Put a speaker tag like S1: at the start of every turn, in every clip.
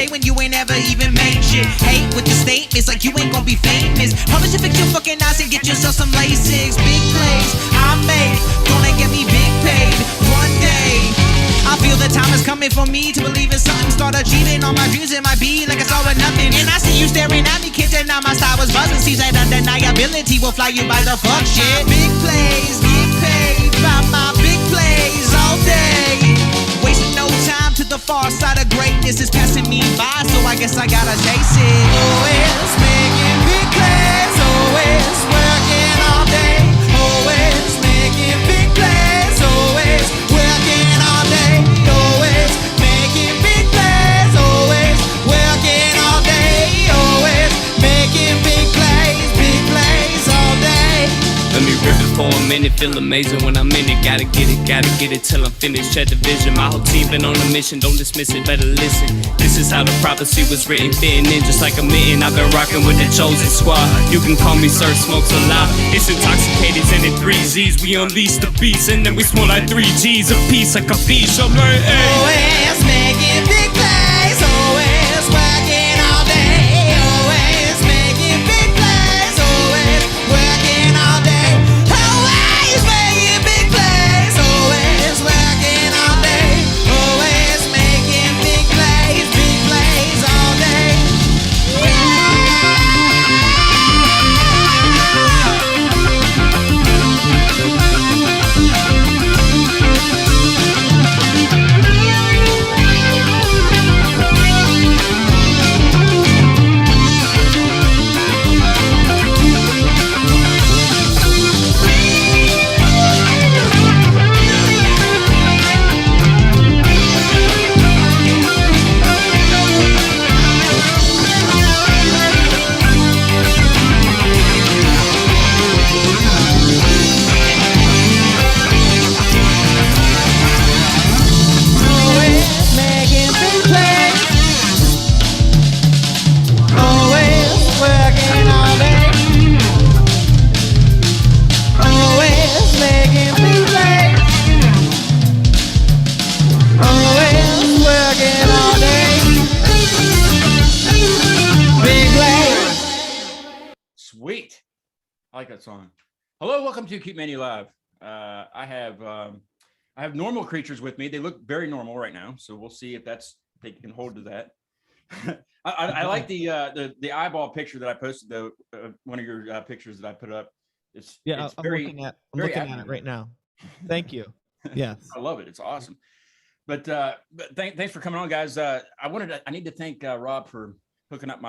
S1: cliche when you ain't ever even made shit. Hate with the statements like you ain't gonna be famous. Publish it, fix your fucking eyes and get yourself some LASIK. Big plays I make, gonna get me big paid one day. I feel the time is coming for me to believe in something. Start achieving all my dreams, it might be like it's all or nothing. And I see you staring at me, kids, and now my style was buzzing. Seems like undeniability will fly you by the fuck shit. Big plays, get paid by my big plays all day. Wasting no time to the far side of greatness is passing me by, so I guess I gotta chase it. Always making big plays, always working all day. Always making big plays, always working all day. Always making big plays, always working all day. Always making big plays all day.
S2: Let me rip it for a minute, feel amazing when I'm in it. Gotta get it till I'm finished. Check the vision, my whole team been on a mission. Don't dismiss it, better listen. This is how the prophecy was written, fitting in just like a mitten. I've been rocking with the chosen squad. You can call me Sir Smokes a lot. It's intoxicated and in 3 Z's. We unleash the beast and then we smoke like 3 G's a piece like a beach. I'm like, hey.
S1: Always making big plays, always working all day. Always making big plays, always working all day. Always making big plays, always working all day. Always making big plays all day. Always making big plays, always working all day. Always making big plays, always working all day. Big plays.
S3: Sweet. I like that song. Hello, welcome to Keep Manu Live. I have normal creatures with me. They look very normal right now, so we'll see if they can hold to that. I like the eyeball picture that I posted though. One of your pictures that I put up. It's
S4: I'm
S3: very,
S4: looking at
S3: very
S4: it
S3: accurate.
S4: right now. Thank you. Yes.
S3: I love it. It's awesome. But thanks for coming on, guys. I need to thank Rob for hooking up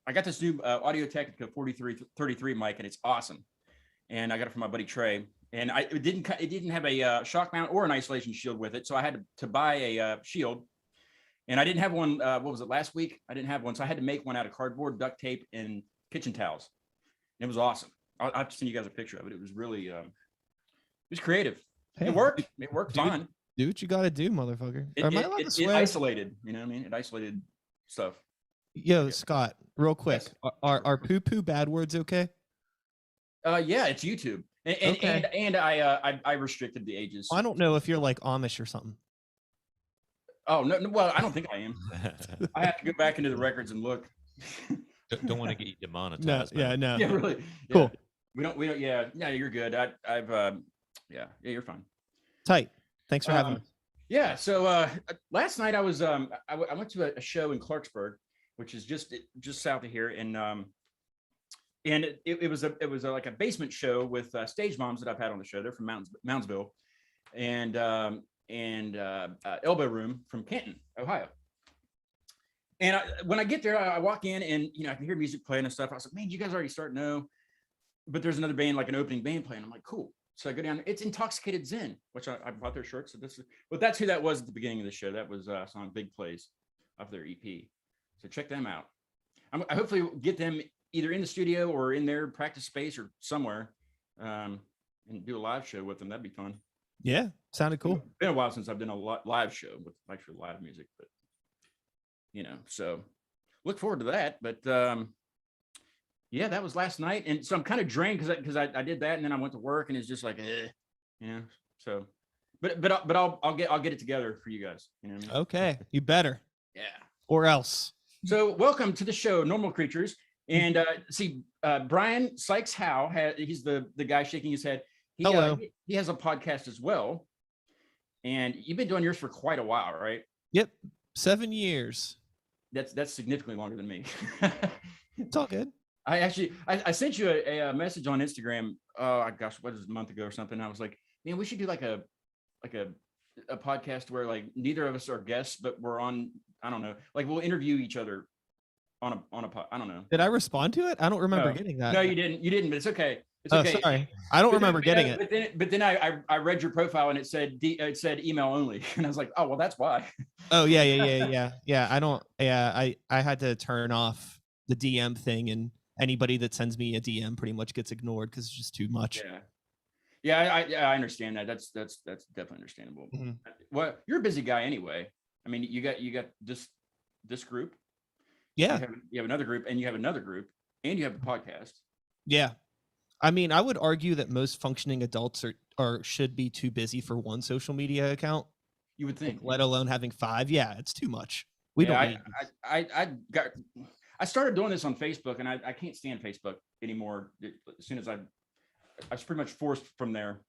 S3: I got this new Audio Technica 4333 mic, and it's awesome. And I got it from my buddy Trey. And it didn't have a shock mount or an isolation shield with it, so I had to buy a shield. And I didn't have one. What was it, last week? I didn't have one, so I had to make one out of cardboard, duct tape, and kitchen towels. And it was awesome. I'll have to send you guys a picture of it. It was really, it was creative.
S4: Hey,
S3: it worked. It worked fine.
S4: Do what you got to do, motherfucker.
S3: It isolated. You know what I mean? It isolated stuff.
S4: Yo, Scott, real quick, are poo poo bad words okay?
S3: Yeah, it's YouTube, and I restricted the ages.
S4: I don't know if you're like Amish or something.
S3: Oh no, well, I don't think I am. I have to go back into the records and look.
S5: Don't want to get you demonetized.
S4: No,
S5: man.
S4: no.
S3: Yeah, really. Yeah.
S4: Cool.
S3: We don't. Yeah, you're good. Yeah, you're fine.
S4: Tight. Thanks for having us.
S3: Yeah. So last night I was I went to a show in Clarksburg, which is just south of here, and it was like a basement show with stage moms that I've had on the show. They're from Moundsville, and Elbow Room from Canton, Ohio. And when I get there, I walk in and I can hear music playing and stuff. I was like, man, you guys already start? No, but there's another band, like an opening band playing. I'm like, cool. So I go down. It's Intoxicated Zen, which I bought their shirt. So that's who that was at the beginning of the show. That was song Big Plays off their EP. So check them out. I hopefully get them either in the studio or in their practice space or somewhere, and do a live show with them. That'd be fun.
S4: Yeah, sounded cool.
S3: It's been a while since I've done a live show with actual live music, but so look forward to that. But yeah, that was last night, and so I'm kind of drained because I did that, and then I went to work, and it's just like, So, but I'll get it together for you guys. You know what I mean?
S4: Okay, you better.
S3: Yeah.
S4: or else.
S3: So welcome to the show, Normal Creatures. And Brian Sykes Howe, he's the guy shaking his head.
S4: Hello.
S3: He has a podcast as well. And you've been doing yours for quite a while, right?
S4: Yep. 7 years.
S3: That's significantly longer than me.
S4: It's all good.
S3: I sent you a message on Instagram. Oh gosh, what is it, a month ago or something? I was like, man, we should do like a podcast where like neither of us are guests, but we're on. I don't know. Like we'll interview each other on a pod. I don't know.
S4: Did I respond to it? I don't remember
S3: No.
S4: getting that.
S3: No, you didn't. You didn't. But it's okay. It's
S4: Oh,
S3: okay.
S4: sorry. I don't remember getting it.
S3: But then I read your profile and it said email only, and I was like, oh well, that's why.
S4: Oh yeah. I don't. Yeah, I had to turn off the DM thing, and anybody that sends me a DM pretty much gets ignored because it's just too much.
S3: I understand that. That's definitely understandable.
S4: Mhm.
S3: Well, you're a busy guy anyway. I mean, you got this group.
S4: Yeah.
S3: You have another group, and you have another group, and you have a podcast.
S4: Yeah. I mean, I would argue that most functioning adults are should be too busy for one social media account,
S3: You would think.
S4: let alone having 5. Yeah, it's too much. We don't need
S3: I started doing this on Facebook, and I can't stand Facebook anymore. As soon as I was pretty much forced from there.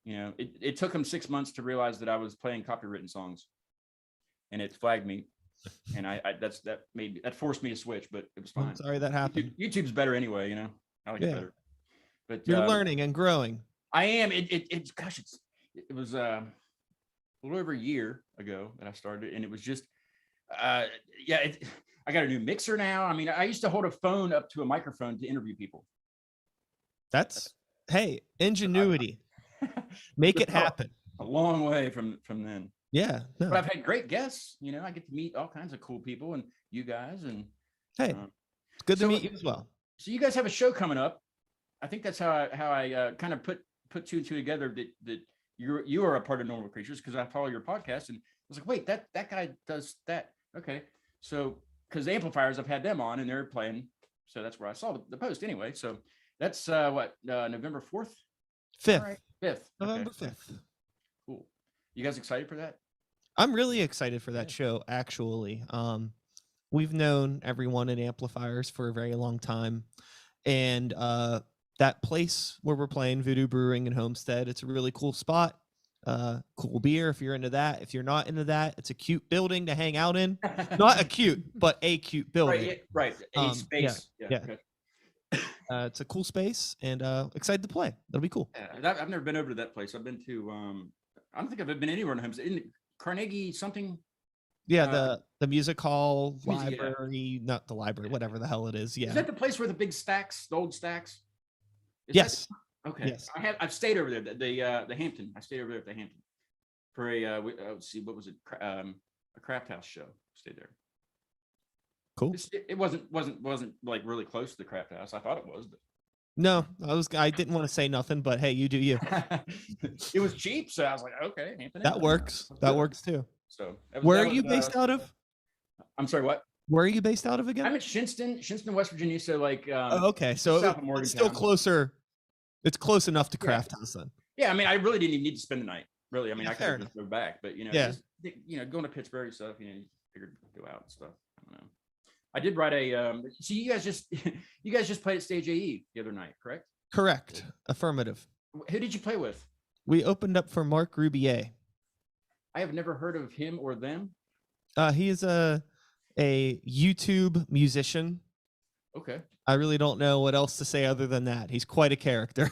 S3: You know, it took them 6 months to realize that I was playing copywritten songs, and it flagged me, and that forced me to switch, but it was fine.
S4: I'm sorry that happened.
S3: YouTube's better anyway, you know. I like it
S4: Yeah.
S3: better. But
S4: You're learning and growing.
S3: I am. It was a little over a year ago that I started, and it was just I got a new mixer now. I mean, I used to hold a phone up to a microphone to interview people.
S4: That's hey, ingenuity. Make it happen.
S3: A long way from then.
S4: Yeah. No.
S3: But I've had great guests. You know, I get to meet all kinds of cool people, and you guys, and
S4: Hey, it's good to
S3: so-
S4: meet you as well.
S3: so you guys have a show coming up. I think that's how I kind of put two and two together, that you are a part of Normal Creatures, because I follow your podcast, and I was like, wait, that guy does that. Okay, so because the Amplifiers, I've had them on, and they're playing, so that's where I saw the post anyway. So that's November 4th,
S4: 5th.
S3: right? 5th,
S4: November
S3: okay.
S4: 5th.
S3: Cool. You guys excited for that?
S4: I'm really excited for that show, actually. We've known everyone at Amplifiers for a very long time. And that place where we're playing, Voodoo Brewing in Homestead, it's a really cool spot. Cool beer if you're into that. If you're not into that, it's a cute building to hang out in. Not a cute, but a cute building.
S3: Right. A space.
S4: yeah.
S3: Okay.
S4: It's a cool space, and excited to play. That'll be cool.
S3: Yeah, I've never been over to that place. I've been to I don't think I've been anywhere in Homestead. In Carnegie something.
S4: Yeah, the music hall,
S3: music, yeah.
S4: library, not the library, whatever the hell it is. Yeah.
S3: Is that the place where the big stacks, the old stacks? Is
S4: Yes.
S3: that- okay.
S4: Yes.
S3: I've stayed over there. The Hampton. I stayed over there at the Hampton for let's see, what was it? A craft house show. Stayed there.
S4: Cool.
S3: It wasn't like really close to the craft house. I thought it was, but
S4: No, I didn't want to say nothing, but hey, you do you.
S3: it was cheap, so I was like, okay, Hampton.
S4: That works. That works too.
S3: So
S4: Where are you based out of?
S3: I'm sorry, what?
S4: Where are you based out of again?
S3: I'm at Shinston, West Virginia. So like,
S4: Oh, okay, so
S3: south of
S4: it's still
S3: Morgantown.
S4: closer. It's close enough to
S3: Yeah.
S4: Craft House then.
S3: Yeah, I mean, I really didn't even need to spend the night. Really, I mean,
S4: Yeah,
S3: I could
S4: fair
S3: have just moved back, but you know,
S4: Yeah.
S3: just, going to Pittsburgh and stuff. You know, figured go out and stuff. I don't know. I did write a. So you guys just played at Stage AE the other night, correct?
S4: Correct. Affirmative.
S3: Who did you play with?
S4: We opened up for Mark Rubier.
S3: I have never heard of him or them.
S4: He is a YouTube musician.
S3: Okay.
S4: I really don't know what else to say other than that. He's quite a character.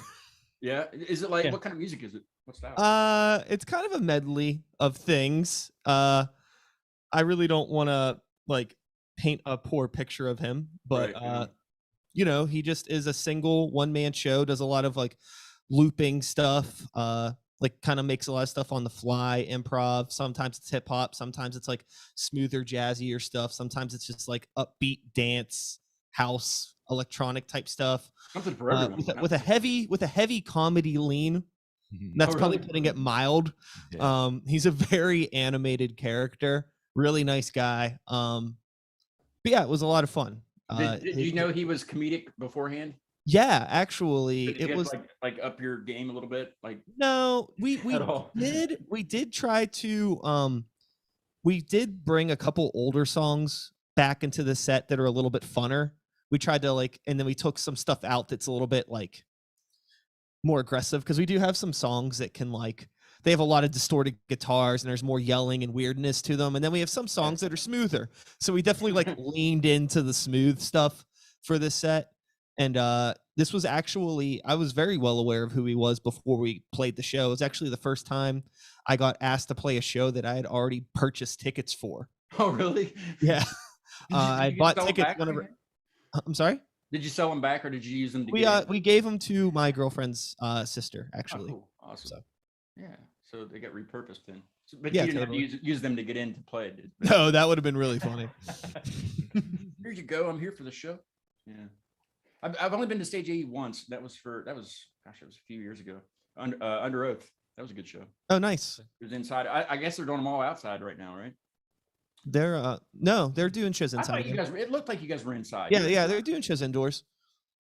S3: Yeah. Is it like
S4: Yeah.
S3: what kind of music is it? What style?
S4: It's kind of a medley of things. I really don't want to like paint a poor picture of him, but
S3: Right, yeah.
S4: you know, he just is a single one-man show, does a lot of like looping stuff, like kind of makes a lot of stuff on the fly, improv. Sometimes it's hip hop, sometimes it's like smoother, jazzier stuff, sometimes it's just like upbeat dance, house, electronic type stuff.
S3: Something for everyone.
S4: With a heavy comedy lean. That's
S3: Oh,
S4: probably
S3: really?
S4: putting it mild.
S5: Yeah.
S4: He's a very animated character, really nice guy. But yeah, it was a lot of fun.
S3: Did you know he was comedic beforehand?
S4: Yeah, actually,
S3: Did you
S4: it
S3: guys,
S4: was
S3: like up your game a little bit, like
S4: no. We
S3: at all?
S4: did try to we did bring a couple older songs back into the set that are a little bit funner. We tried to like, and then we took some stuff out that's a little bit like more aggressive, because we do have some songs that can like, they have a lot of distorted guitars and there's more yelling and weirdness to them. And then we have some songs that are smoother. So we definitely like leaned into the smooth stuff for this set. And this was actually, I was very well aware of who he was before we played the show. It was actually the first time I got asked to play a show that I had already purchased tickets for.
S3: Oh, really?
S4: Yeah. I
S3: you
S4: bought
S3: sell 'em
S4: tickets
S3: back
S4: whenever.
S3: again?
S4: I'm sorry?
S3: Did you sell them back, or did you use them to
S4: We gave them to my girlfriend's sister,
S3: Oh,
S4: actually.
S3: cool. Awesome.
S4: So.
S3: Yeah. So they got repurposed then. So, but
S4: Yeah,
S3: you didn't
S4: totally.
S3: have to use them to get in to play it.
S4: No, that would have been really funny.
S3: Here you go. I'm here for the show. Yeah. I've only been to Stage 80 once. That was gosh, it was a few years ago. Under Oath. That was a good show.
S4: Oh, nice.
S3: It was inside. I guess they're doing them all outside right now, right?
S4: They're no, they're doing shows
S3: I
S4: inside.
S3: thought you guys. It looked like you guys were inside.
S4: Yeah, yeah, they're doing shows indoors.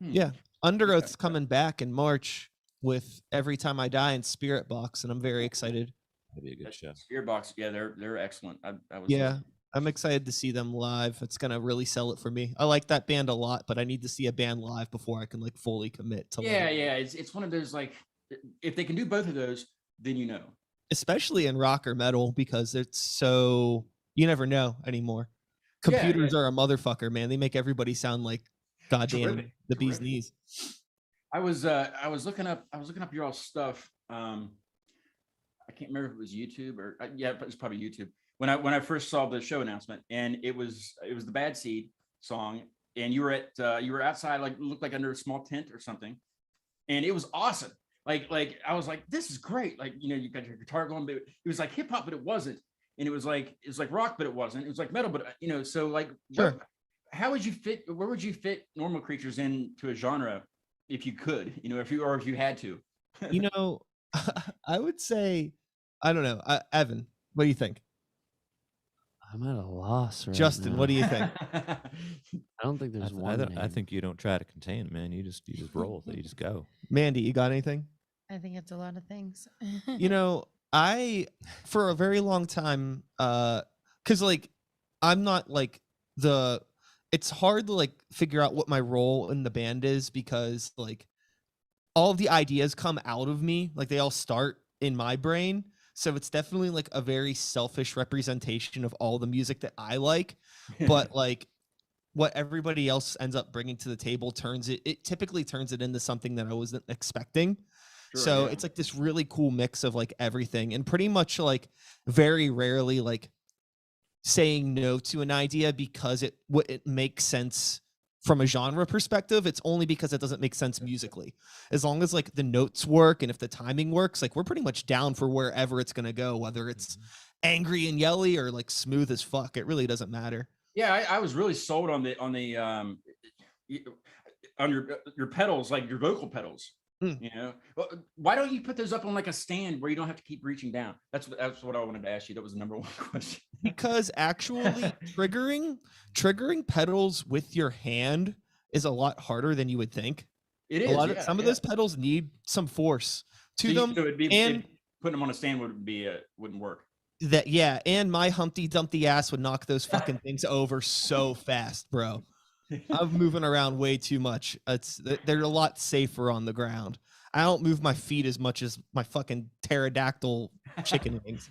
S3: Hmm.
S4: Yeah, Under
S3: Okay.
S4: Oath's coming back in March with Every Time I Die and Spirit Box, and I'm very excited.
S5: That'd be a good show.
S3: Spearbox. Yeah, they're excellent. I was.
S4: Yeah, I'm excited to see them live. It's gonna really sell it for me. I like that band a lot, but I need to see a band live before I can like fully commit to.
S3: Yeah,
S4: like,
S3: yeah. It's one of those like, if they can do both of those, then you know.
S4: especially in rock or metal, because it's so you never know anymore.
S3: Yeah, yeah.
S4: Computers are a motherfucker, man. They make everybody sound like goddamn
S3: Terrific,
S4: the bee's
S3: terrific.
S4: knees.
S3: I was looking up your all stuff. I can't remember if it was YouTube or yeah, it was probably YouTube. When I first saw the show announcement, and it was the Bad Seed song, and you were outside, like looked like under a small tent or something, and it was awesome. Like I was like, this is great. Like, you know, you got your guitar going, but it was like hip hop, but it wasn't. And it was like rock, but it wasn't. It was like metal, but you know, so like,
S4: Sure.
S3: how would you fit? Where would you fit Normal Creatures into a genre if you could? You know, if you had to.
S4: You know, I would say, I don't know, Evan. What do you think?
S6: I'm at a loss right
S4: Justin,
S6: now.
S4: what do you think?
S6: I don't think there's one.
S5: I
S6: name.
S5: think you don't try to contain it, man. You just roll with it. You just go.
S4: Mandy, you got anything?
S7: I think it's a lot of things.
S4: You know, I for a very long time, because like I'm not like it's hard to like figure out what my role in the band is, because like all of the ideas come out of me, like they all start in my brain. So it's definitely like a very selfish representation of all the music that I like. But like what everybody else ends up bringing to the table it typically turns it into something that I wasn't expecting.
S3: Sure,
S4: So
S3: yeah.
S4: it's like this really cool mix of like everything, and pretty much like very rarely like saying no to an idea because it makes sense from a genre perspective. It's only because it doesn't make sense musically. As long as like the notes work and if the timing works, like we're pretty much down for wherever it's gonna go, whether it's angry and yelly or like smooth as fuck. It really doesn't matter.
S3: Yeah, I was really sold on your pedals, like your vocal pedals.
S4: Mm.
S3: You know, well, why don't you put those up on like a stand where you don't have to keep reaching down? That's what I wanted to ask you. That was the number one question.
S4: Because actually triggering pedals with your hand is a lot harder than you would think.
S3: It
S4: A
S3: is.
S4: lot of
S3: yeah,
S4: some of
S3: yeah.
S4: those pedals need some force to them.
S3: So it'd be,
S4: and
S3: putting them on a stand wouldn't work.
S4: that yeah, and my Humpty Dumpty ass would knock those fucking things over so fast, bro. I'm moving around way too much. They're a lot safer on the ground. I don't move my feet as much as my fucking pterodactyl chicken wings.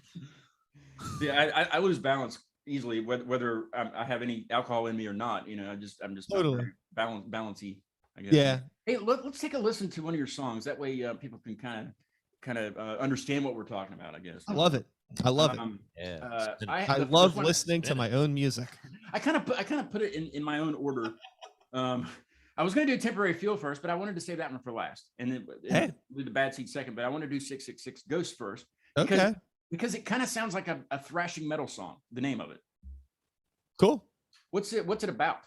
S3: Yeah, I lose balance easily, whether I have any alcohol in me or not. You know, I'm just not
S4: Totally.
S3: very balancy, I guess.
S4: Yeah.
S3: Hey, let's take a listen to one of your songs. That way, people can kind of understand what we're talking about, I guess.
S4: I love it. I love it.
S5: Yeah.
S4: I
S3: the
S4: love
S3: first one-
S4: listening to my own music.
S3: I kind of put it in my own order. I was going to do Temporary Feel first, but I wanted to save that one for last, and then
S4: Hey.
S3: do the Bad Seed second. But I want to do 666 Ghost first
S4: Okay.
S3: because it kind of sounds like a thrashing metal song. The name of it.
S4: Cool.
S3: What's it about?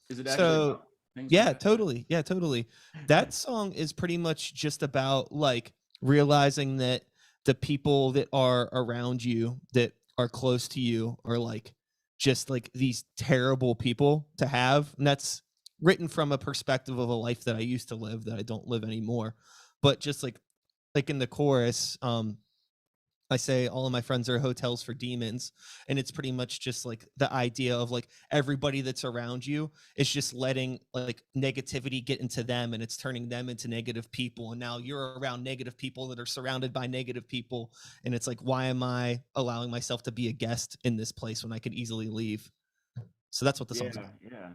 S3: Is it
S4: So,
S3: about things
S4: Yeah,
S3: like that?
S4: totally. Yeah, totally. That song is pretty much just about like realizing that the people that are around you that are close to you are like just like these terrible people to have. And that's written from a perspective of a life that I used to live that I don't live anymore. But just like in the chorus, I say all of my friends are hotels for demons, and it's pretty much just like the idea of like everybody that's around you is just letting like negativity get into them, and it's turning them into negative people, and now you're around negative people that are surrounded by negative people, and it's like, why am I allowing myself to be a guest in this place when I could easily leave? So that's what the song's about.
S3: Yeah.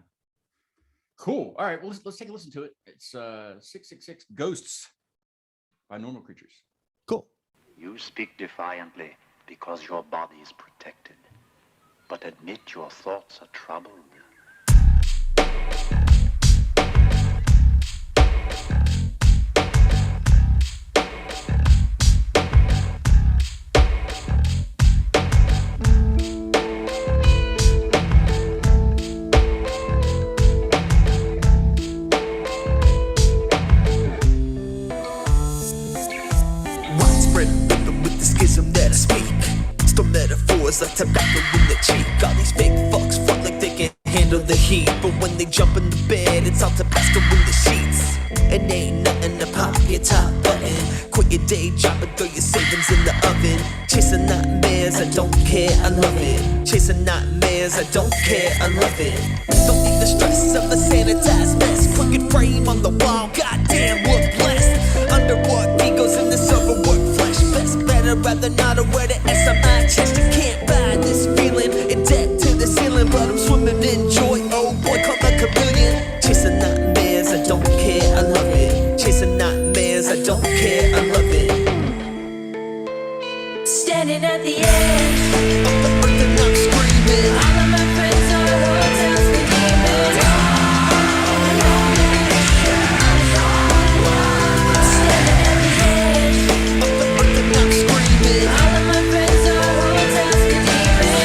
S3: Cool. All right, well, let's take a listen to it. It's 666 Ghosts by Normal Creatures.
S4: Cool.
S8: You speak defiantly because your body is protected, but admit your thoughts are troubled.
S9: Like tobacco in the cheek. All these fake fucks front like they can handle the heat, but when they jump in the bed, it's all Tabasco in the sheets. And ain't nothing to pop your top button. Quit your day job and throw your savings in the oven. Chasing nightmares, I don't care, I love it. Chasing nightmares, I don't care, I love it. Don't need the stress of a sanitized mess. Crooked frame on the wall, goddamn, we're blessed. Underwork egos in the silver work flesh. Best, better, rather not aware the S on my chest. You can't buy this feeling, in debt to the ceiling, but I'm swimming in joy. Oh boy, come a chameleon. Chasing nightmares, I don't care, I love it. Chasing nightmares, I don't care, I love it.
S10: Standing at the edge
S9: of the earth and I'm screaming.
S10: All of my friends are hotels for demons. Standing at the edge
S9: of the earth and I'm screaming.
S10: All of my friends are hotels for demons.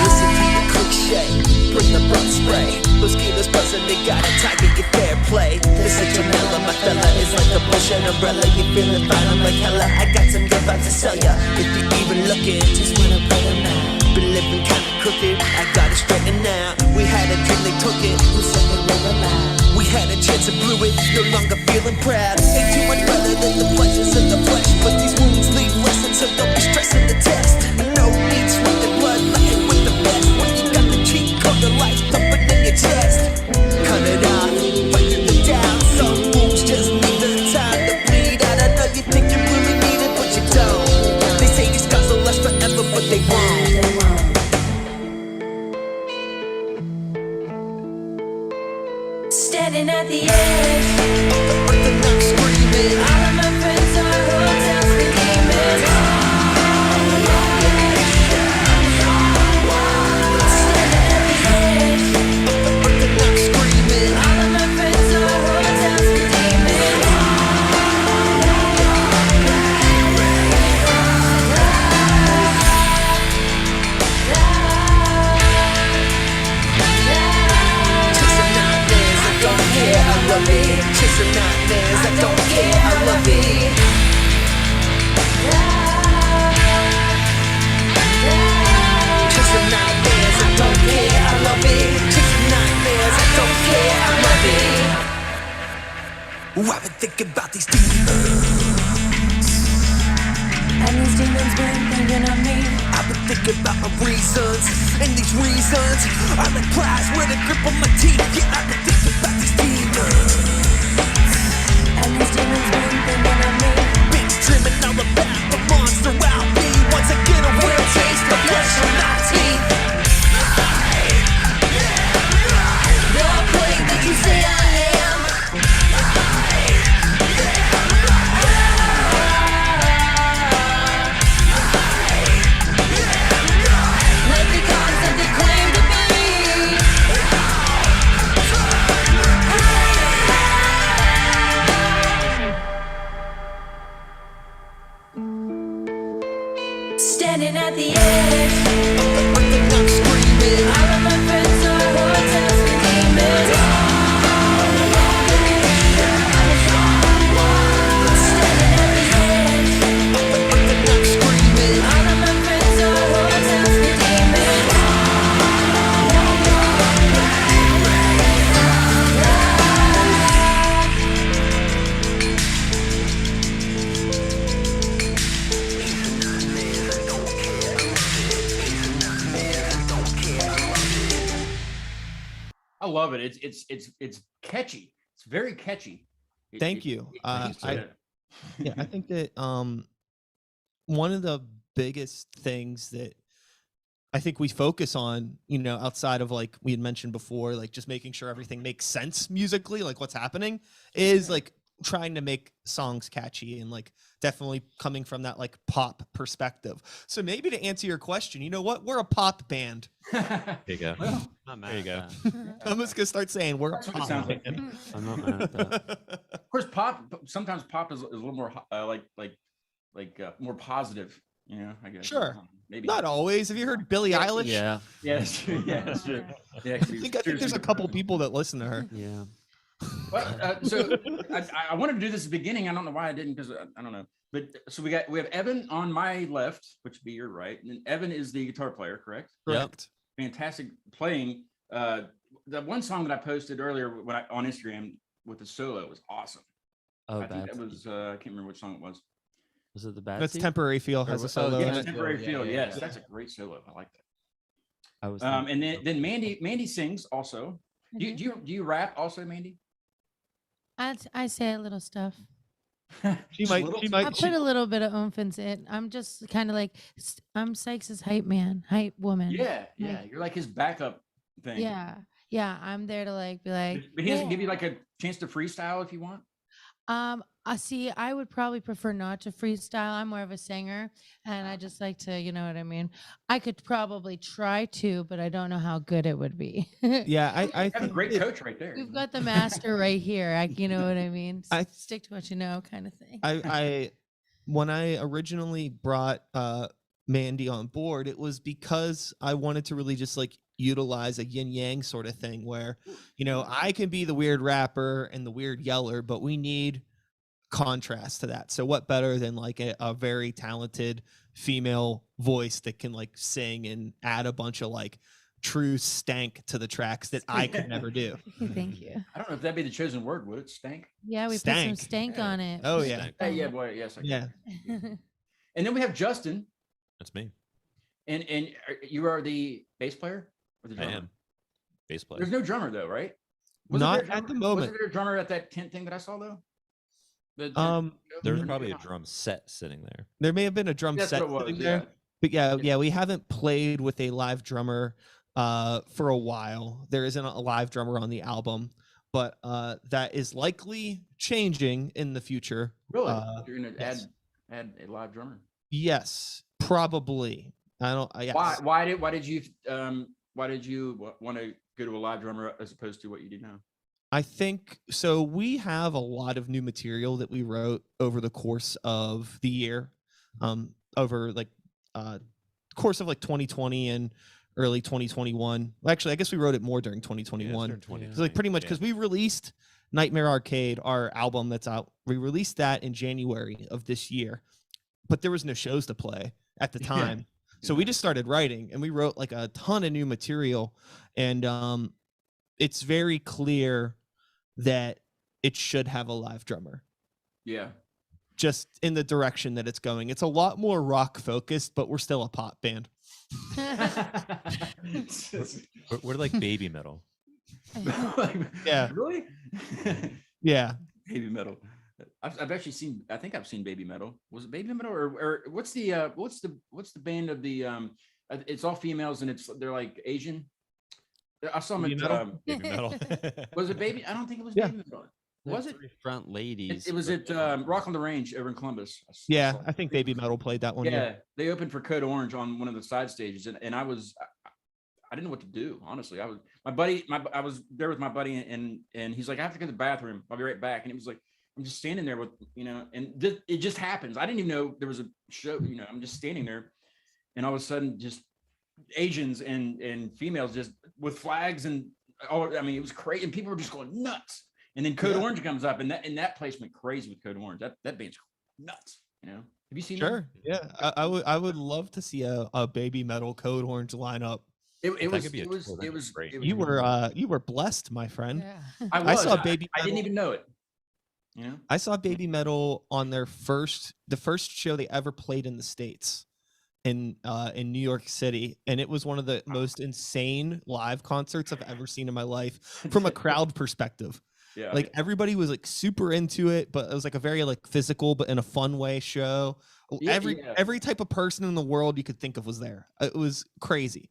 S9: Listen to the cliche, bring the blood spray. Mosquitoes buzzing, they got a tiger, get fair play. This citronella, my fella, is like a bullshit umbrella. You feeling fine, I'm like hella. I got some good vibes to sell ya. If you're even looking, just wanna play them now. Been living kinda crooked, I got it straightened out. We had a dream, they took it. Who said they were allowed? We had a chance and blew it, no longer feeling proud. Ain't too much better than the pleasures of the flesh, but these wounds leave lessons, so don't be stressing the test. No need sweating blood, letting with the best. When you got the cheat code, the life thumping in your chest. Cut it off, fight through the down. Some wounds just need the time to bleed out. I know you think you really need it, but you don't. They say these scars will last forever, but they won't.
S10: Standing at the edge
S9: of the earth and I'm screaming.
S10: All of my friends are hotels for demons. Standing at the edge
S9: of the earth and I'm screaming.
S10: All of my friends are hotels for demons.
S9: Chasing nightmares, I don't care, I love it. Chasing nightmares, I don't care, I love it. Chasing nightmares, I don't care, I love it. Chasing nightmares, I don't care, I love it. Ooh, I've been thinking about these demons.
S10: And these demons been thinking of me.
S9: I've been thinking about my reasons, and these reasons are like prize with a grip on my teeth. Yeah, I've been thinking about these demons.
S10: And these demons been thinking of me.
S9: Been dreaming all about the monster I'll be once I get a real taste of flesh in my teeth.
S10: The plague that you say I am. Like the gods that they claim to be. Standing at the edge
S9: of the earth and I'm screaming.
S10: All of my friends are hotels for demons. Standing at the edge
S9: of the earth and I'm screaming.
S10: All of my friends are hotels for demons.
S3: I love it. It's catchy. It's very catchy.
S4: Thank you. I think that one of the biggest things that I think we focus on, outside of like we had mentioned before, like just making sure everything makes sense musically, like what's happening, is like trying to make songs catchy and like definitely coming from that like pop perspective. So maybe to answer your question, you know what? We're a pop band.
S5: There you go.
S3: Well,
S5: There you go.
S4: I'm just gonna start saying we're a
S3: That's what it
S4: pop
S3: sounds like.
S4: band.
S6: I'm not mad at that.
S3: Of course, sometimes pop is a little more more positive. I guess.
S4: Sure.
S3: Maybe
S4: Not always. Have you heard Billie Eilish?
S6: Yeah.
S3: Yeah, that's true. Yeah, that's true. Yeah,
S4: I think there's a couple people that listen to her.
S6: Yeah.
S3: Well, so I wanted to do this at the beginning. I don't know why I didn't, because I don't know. But so we have Evan on my left, which would be your right, and then Evan is the guitar player, correct?
S4: Correct.
S3: Fantastic playing. The one song that I posted earlier on Instagram with the solo was awesome.
S6: Oh,
S3: I think
S6: bad.
S3: that was I can't remember which song it was.
S6: Was it the bad?
S4: That's
S6: Seed?
S4: Temporary Feel has a solo in
S3: Yeah,
S4: it.
S3: Temporary
S6: Yeah,
S3: Field.
S6: yeah,
S3: Yes,
S6: yeah.
S3: that's a great solo. I like that.
S6: I was.
S3: And then Mandy sings also. Do you rap also, Mandy?
S7: I say a little stuff.
S4: She might.
S7: I put a little bit of oomph into it. I'm just kind of like, I'm Sykes' hype man, hype woman.
S3: Yeah.
S7: Like,
S3: You're like his backup thing.
S7: yeah. I'm there to like be like.
S3: But he doesn't give you like a chance to freestyle if you want.
S7: I see. I would probably prefer not to freestyle. I'm more of a singer, and I just like to, you know what I mean. I could probably try to, but I don't know how good it would be.
S4: Yeah, I
S3: You have a
S4: think
S3: great
S4: that-
S3: coach right there.
S7: You've got the master right here. You know what I mean. Stick to what you know, kind of thing.
S4: when I originally brought Mandy on board, it was because I wanted to really just like utilize a yin yang sort of thing where, I can be the weird rapper and the weird yeller, but we need contrast to that. So what better than like a very talented female voice that can like sing and add a bunch of like true stank to the tracks that I could never do.
S7: Thank you.
S3: I don't know if that'd be the chosen word. Would it stank?
S7: Yeah, we put some stank on it.
S4: Oh yeah.
S3: Hey, yeah, boy. Yes.
S4: Yeah.
S3: And then we have Justin,
S5: That's me.
S3: and you are the bass player or the
S5: I
S3: drummer?
S5: am. Bass player.
S3: There's no drummer though, right?
S4: Not
S3: there a
S4: at the
S3: drummer?
S4: moment.
S3: Wasn't there a drummer at that tent thing that I saw though?
S5: There's
S3: Or
S5: probably a
S3: not?
S5: drum set sitting there.
S4: There may have been a drum
S3: That's
S4: set
S3: what it was.
S4: sitting there.
S3: Yeah.
S4: But yeah, we haven't played with a live drummer for a while. There isn't a live drummer on the album, but that is likely changing in the future.
S3: Really? You're gonna
S4: yes.
S3: add a live drummer?
S4: Yes, probably. I don't. Yes.
S3: Why did you want to go to a live drummer as opposed to what you do now?
S4: I think so. We have a lot of new material that we wrote over the course of the year, over like course of like 2020 and early 2021. Actually, I guess we wrote it more during 2021. It's like pretty much because we released Nightmare Arcade, our album that's out. We released that in January of this year, but there was no shows to play at the time. So we just started writing, and we wrote like a ton of new material, and it's very clear that it should have a live drummer.
S3: Yeah.
S4: Just in the direction that it's going. It's a lot more rock focused, but we're still a pop band.
S5: We're like baby metal.
S4: Yeah.
S3: Really?
S4: Yeah.
S3: Baby metal. I've actually seen. I think I've seen Baby Metal. Was it Baby Metal or what's the band of the It's all females and they're like Asian. I saw them
S4: Baby
S3: at
S4: Metal?
S5: Baby metal.
S3: was it Baby? I don't think it was
S4: Yeah.
S3: Baby Metal. Was it?
S6: Front ladies?
S3: It was at Rock on the Range over in Columbus.
S4: Yeah, I think Baby Metal played that one.
S3: Yeah, they opened for Code Orange on one of the side stages, and I didn't know what to do. Honestly, I was there with my buddy, and he's like, I have to go to the bathroom. I'll be right back. And it was like, I'm just standing there with, and it just happens. I didn't even know there was a show. I'm just standing there, and all of a sudden, just Asians and females just with flags and I mean, it was crazy, and people were just going nuts. And then Code Orange comes up, and that place went crazy with Code Orange. That band's nuts. Have you seen
S4: Sure. Yeah, I would love to see a Baby Metal Code Orange lineup.
S3: It was
S5: great.
S4: You were blessed, my friend.
S7: Yeah.
S3: I
S4: saw Baby
S3: I didn't
S4: Metal.
S3: even know it.
S4: I saw Baby Metal on the first show they ever played in the States. in New York City, and it was one of the most insane live concerts I've ever seen in my life from a crowd perspective.
S3: Yeah.
S4: Like everybody was like super into it, but it was like a very like physical but in a fun way show.
S3: Yeah,
S4: Every type of person in the world you could think of was there. It was crazy.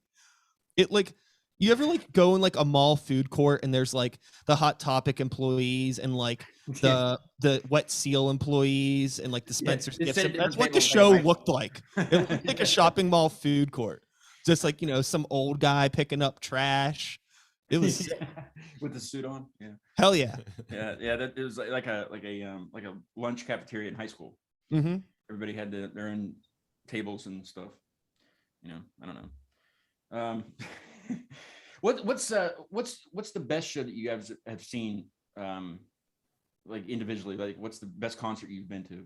S4: It like, you ever like go in like a mall food court and there's like the Hot Topic employees and like the Wet Seal employees and like the Spencer's
S3: they
S4: gifts.
S3: sit at
S4: That's
S3: different
S4: what the
S3: tables,
S4: show
S3: like-
S4: looked like. It looked like a shopping mall food court. Just like, you know, some old guy picking up trash. It was
S3: with the suit on. Yeah.
S4: hell yeah.
S3: Yeah. That it was like a lunch cafeteria in high school.
S4: Mm-hmm.
S3: Everybody had their own tables and stuff. You know, I don't know. What's the best show that you guys have seen, like individually? Like, what's the best concert you've been to?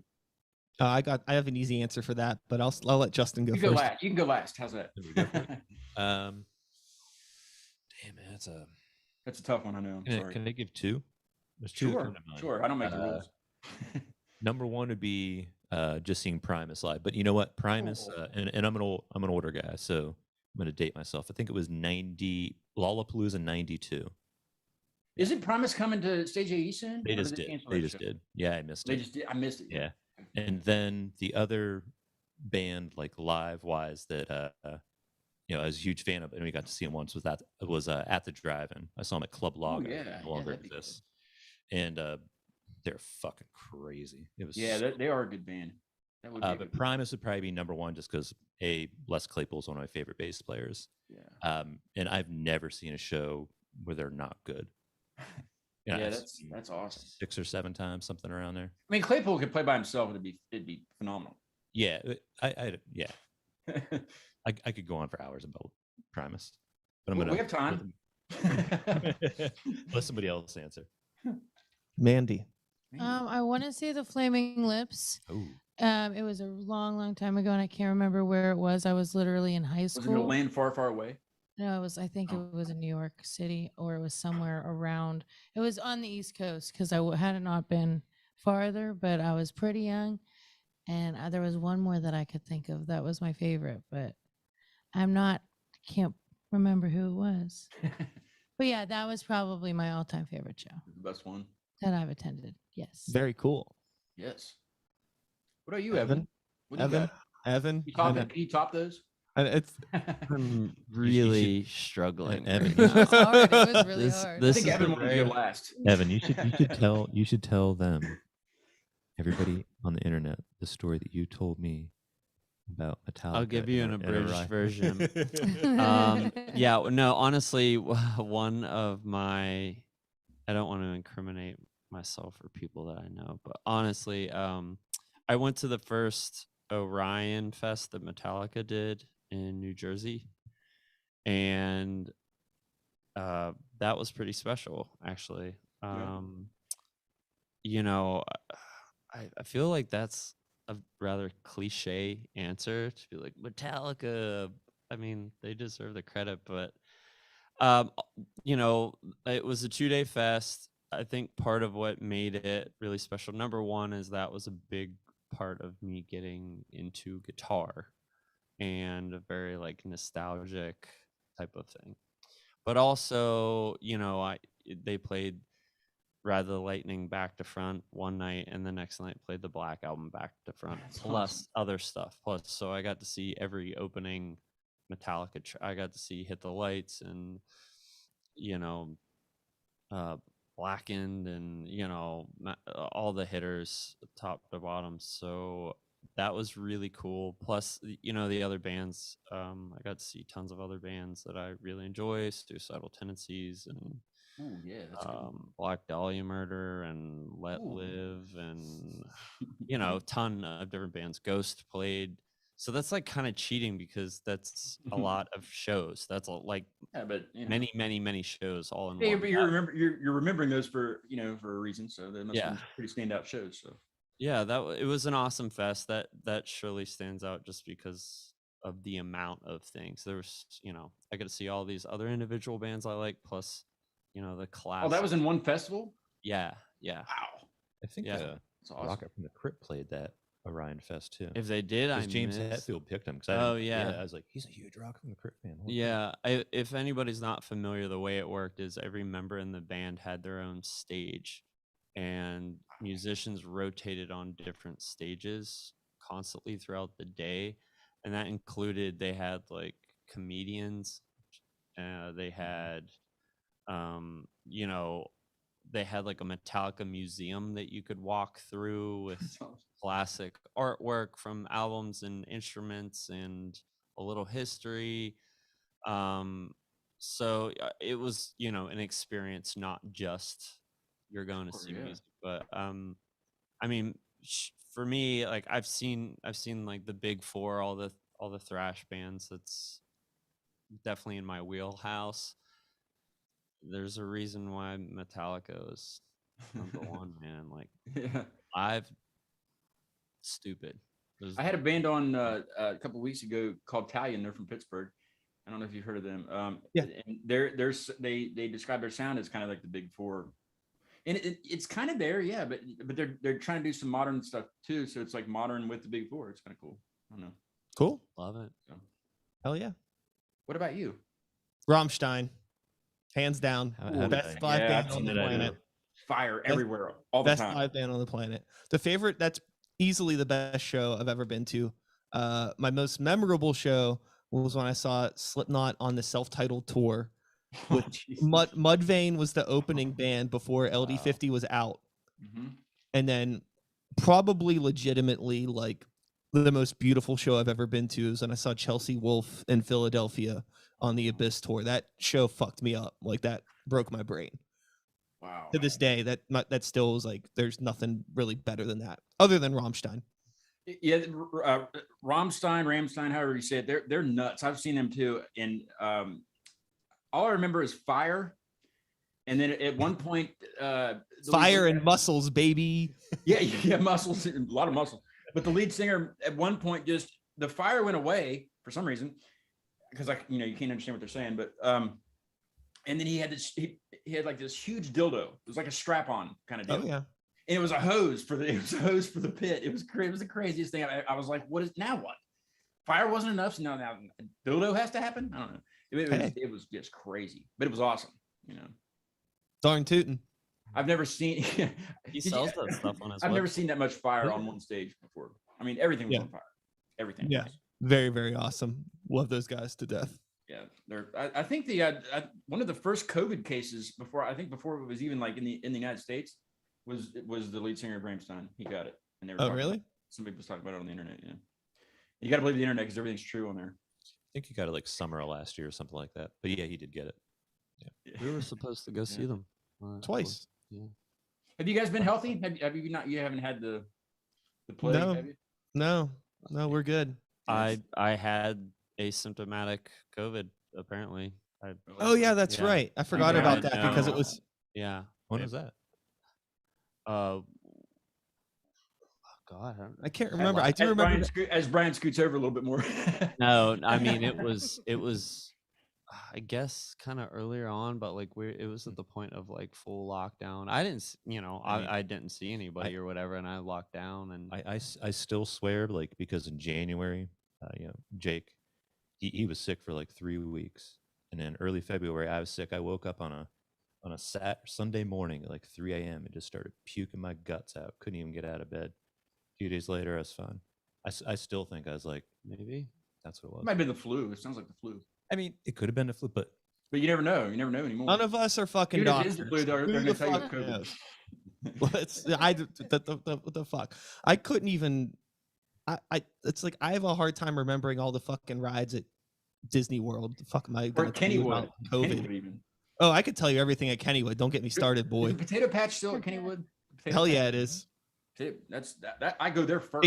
S4: I have an easy answer for that, but I'll let Justin go
S3: You
S4: first.
S3: go last. You can go last. How's that?
S5: Damn, man,
S3: That's a tough one. I know. I'm sorry.
S5: Can I give two? There's two that
S3: Sure.
S5: come to mind.
S3: Sure. I don't make the rules.
S5: Number one would be just seeing Primus live, but you know what, Primus, and I'm an older guy, so I'm gonna date myself. I think it was Lollapalooza '92.
S3: Isn't Primus coming to Stage AE soon?
S5: They
S3: Or
S5: just
S3: did
S5: did.
S3: cancel
S5: They
S3: that
S5: just
S3: show?
S5: did. Yeah, I missed
S3: They
S5: it.
S3: just did. I missed it.
S5: Yeah, and then the other band, like live wise, that I was a huge fan of, and we got to see him once. Was at the Drive-In. I saw him at Club Lager.
S3: yeah.
S5: No longer
S3: that'd be
S5: exists. And they're fucking crazy. It was
S3: Yeah, they are a good band. That would be a
S5: but
S3: good band.
S5: Primus would probably be number one just because Les Claypool's one of my favorite bass players.
S3: Yeah.
S5: And I've never seen a show where they're not good.
S3: Yeah,
S5: I've
S3: that's
S5: seen
S3: awesome.
S5: 6 or 7 times, something around there.
S3: I mean, Claypool could play by himself. It'd be phenomenal.
S5: Yeah, I could go on for hours about Primus, but I'm
S3: Well,
S5: gonna
S3: we have time.
S5: let somebody else answer.
S4: Mandy.
S7: I want to say the Flaming Lips.
S5: Oh,
S7: It was a long, long time ago, and I can't remember where it was. I was literally in high
S3: Was it a
S7: school.
S3: land far, far away?
S7: No, it was. I think
S3: Oh.
S7: it was in New York City, or it was somewhere around. It was on the East Coast because had not been farther, but I was pretty young, and there was one more that I could think of that was my favorite, but can't remember who it was. But yeah, that was probably my all-time favorite show
S3: The best one.
S7: that I've attended. Yes.
S4: Very cool.
S3: Yes. What are you, Evan? What do you got?
S4: Evan.
S3: Can you top those?
S4: And it's
S6: I'm really struggling.
S5: Evan,
S7: It was hard. It was really hard.
S3: I
S6: This
S3: think
S6: is
S3: Evan
S6: the
S3: wanted to go last.
S5: Evan, you should tell them, everybody on the internet, the story that you told me about Metallica.
S6: I'll give you an
S5: and
S6: abridged
S5: Orion.
S6: version. Yeah, no, honestly, one of my, I don't want to incriminate myself or people that I know, but honestly, I went to the first Orion Fest that Metallica did in New Jersey, and that was pretty special, actually. You know, I feel like that's a rather cliche answer to be like Metallica. I mean, they deserve the credit, but you know, it was a 2-day fest. I think part of what made it really special, number one, is that was a big part of me getting into guitar and a very like nostalgic type of thing. But also, you know, they played Ride the Lightning back to front one night, and the next night played the Black Album back to front, plus other stuff. Plus, so I got to see every opening Metallica. I got to see Hit the Lights and, you know, Blackened and, you know, all the hitters top to bottom. So that was really cool. Plus, you know, the other bands, I got to see tons of other bands that I really enjoy, Suicidal Tendencies and
S3: Ooh, yeah, that's good.
S6: Black Dahlia Murder and Let
S3: Ooh.
S6: Live and, you know, ton of different bands. Ghost played. So that's like kind of cheating because that's a lot of shows. That's like
S3: but you know.
S6: many shows all in
S3: Yeah,
S6: one.
S3: but you're remembering those for a reason. So they must
S6: Yeah.
S3: be pretty standout shows. So
S6: Yeah, it was an awesome fest. That surely stands out just because of the amount of things. There was, you know, I got to see all these other individual bands I like, plus, you know, the class.
S3: Oh, that was in one festival?
S6: Yeah.
S3: Wow.
S5: I think
S6: Yeah.
S3: That's awesome.
S5: Rocket from the Crypt played that Orion Fest too.
S6: If they did, I
S5: Because James
S6: missed.
S5: Hetfield picked him.
S6: Oh, yeah.
S5: I was like, he's a huge Rock from the Crypt fan. Holy
S6: Yeah, if anybody's not familiar, the way it worked is every member in the band had their own stage, and musicians rotated on different stages constantly throughout the day, and that included they had like comedians, they had, you know, they had like a Metallica museum that you could walk through with classic artwork from albums and instruments and a little history. So it was, you know, an experience, not just you're going to see music, but I mean, for me, like I've seen like the big four, all the thrash bands. That's definitely in my wheelhouse. There's a reason why Metallica is number one, man. Like, I've stupid.
S3: I had a band on a couple weeks ago called Talion. They're from Pittsburgh. I don't know if you've heard of them. And they describe their sound as kind of like the big four, and it's kind of there, yeah. But they're trying to do some modern stuff too. So it's like modern with the big four. It's kind of cool. I don't know.
S4: Cool.
S6: Love it.
S3: So.
S4: Hell yeah.
S3: What about you?
S4: Rammstein, hands down, best live band on the planet.
S3: Fire everywhere, all the time.
S4: Best live band on the planet. The favorite. That's easily the best show I've ever been to. My most memorable show was when I saw Slipknot on the self-titled tour. With Mudvayne was the opening band before LD50 was out, and then probably legitimately like the most beautiful show I've ever been to is when I saw Chelsea Wolfe in Philadelphia on the Abyss tour. That show fucked me up. Like that broke my brain.
S3: Wow.
S4: To this day, that still is like there's nothing really better than that, other than Rammstein.
S3: Yeah, Ramstein, however you say it, they're nuts. I've seen them too, and all I remember is Fire, and then at one point,
S4: Fire and Muscles, baby.
S3: Yeah, muscles, a lot of muscle. But the lead singer at one point just the fire went away for some reason, because you can't understand what they're saying, but and then he had like this huge dildo. It was like a strap-on kind of deal.
S4: Oh yeah.
S3: And it was a hose for the pit. It was the craziest thing. I was like, what? Fire wasn't enough. So now dildo has to happen. I don't know. It was just crazy, but it was awesome.
S4: Darn tootin'.
S3: I've never seen.
S6: He sells that stuff on his
S3: I've never
S6: website.
S3: seen that much fire on one stage before. I mean, everything was on fire. Everything.
S4: Yeah. Very, very awesome. Love those guys to death.
S3: Yeah, I think one of the first COVID cases before it was even like in the United States was the lead singer of Rammstein. He got it, and they were
S4: really?
S3: Somebody was talking about it on the internet. Yeah, you got to believe the internet because everything's true on there.
S5: I think he got it like summer of last year or something like that. But yeah, he did get it.
S6: Yeah. We were supposed to go see them
S4: twice.
S6: Yeah.
S3: Have you guys been healthy? Have you not? You haven't had the plague?
S4: No.
S3: Have you?
S4: No, we're good.
S6: I had asymptomatic COVID apparently.
S4: Oh yeah, that's right. I forgot about that because it was.
S6: Yeah.
S5: When was that?
S6: God,
S4: I can't remember. I do remember
S3: as Brian scoots over a little bit more.
S6: No, I mean it was I guess kind of earlier on, but like it was at the point of like full lockdown. I didn't, I didn't see anybody or whatever, and I locked down. And
S5: I still swear, like, because in January, Jake, he was sick for like 3 weeks, and then early February I was sick. I woke up on a Sunday morning at like 3 a.m. and just started puking my guts out. Couldn't even get out of bed. A few days later, I was fine. I still think I was like, maybe that's what it was.
S3: It might have been the flu. It sounds like the flu.
S5: I mean, it could have been the flu, but
S3: you never know. You never know anymore.
S4: None of us are fucking
S3: Even if it
S4: doctors.
S3: is the flu, they're going to tell you it's COVID.
S4: What the fuck? I couldn't even. It's like I have a hard time remembering all the fucking rides at Disney World. The fuck am I?
S3: Or Kennywood.
S4: COVID.
S3: Kennywood even.
S4: Oh, I could tell you everything at Kennywood. Don't get me started, boy.
S3: Is the Potato Patch still at Kennywood?
S4: Hell yeah, it is.
S3: That's I go there first.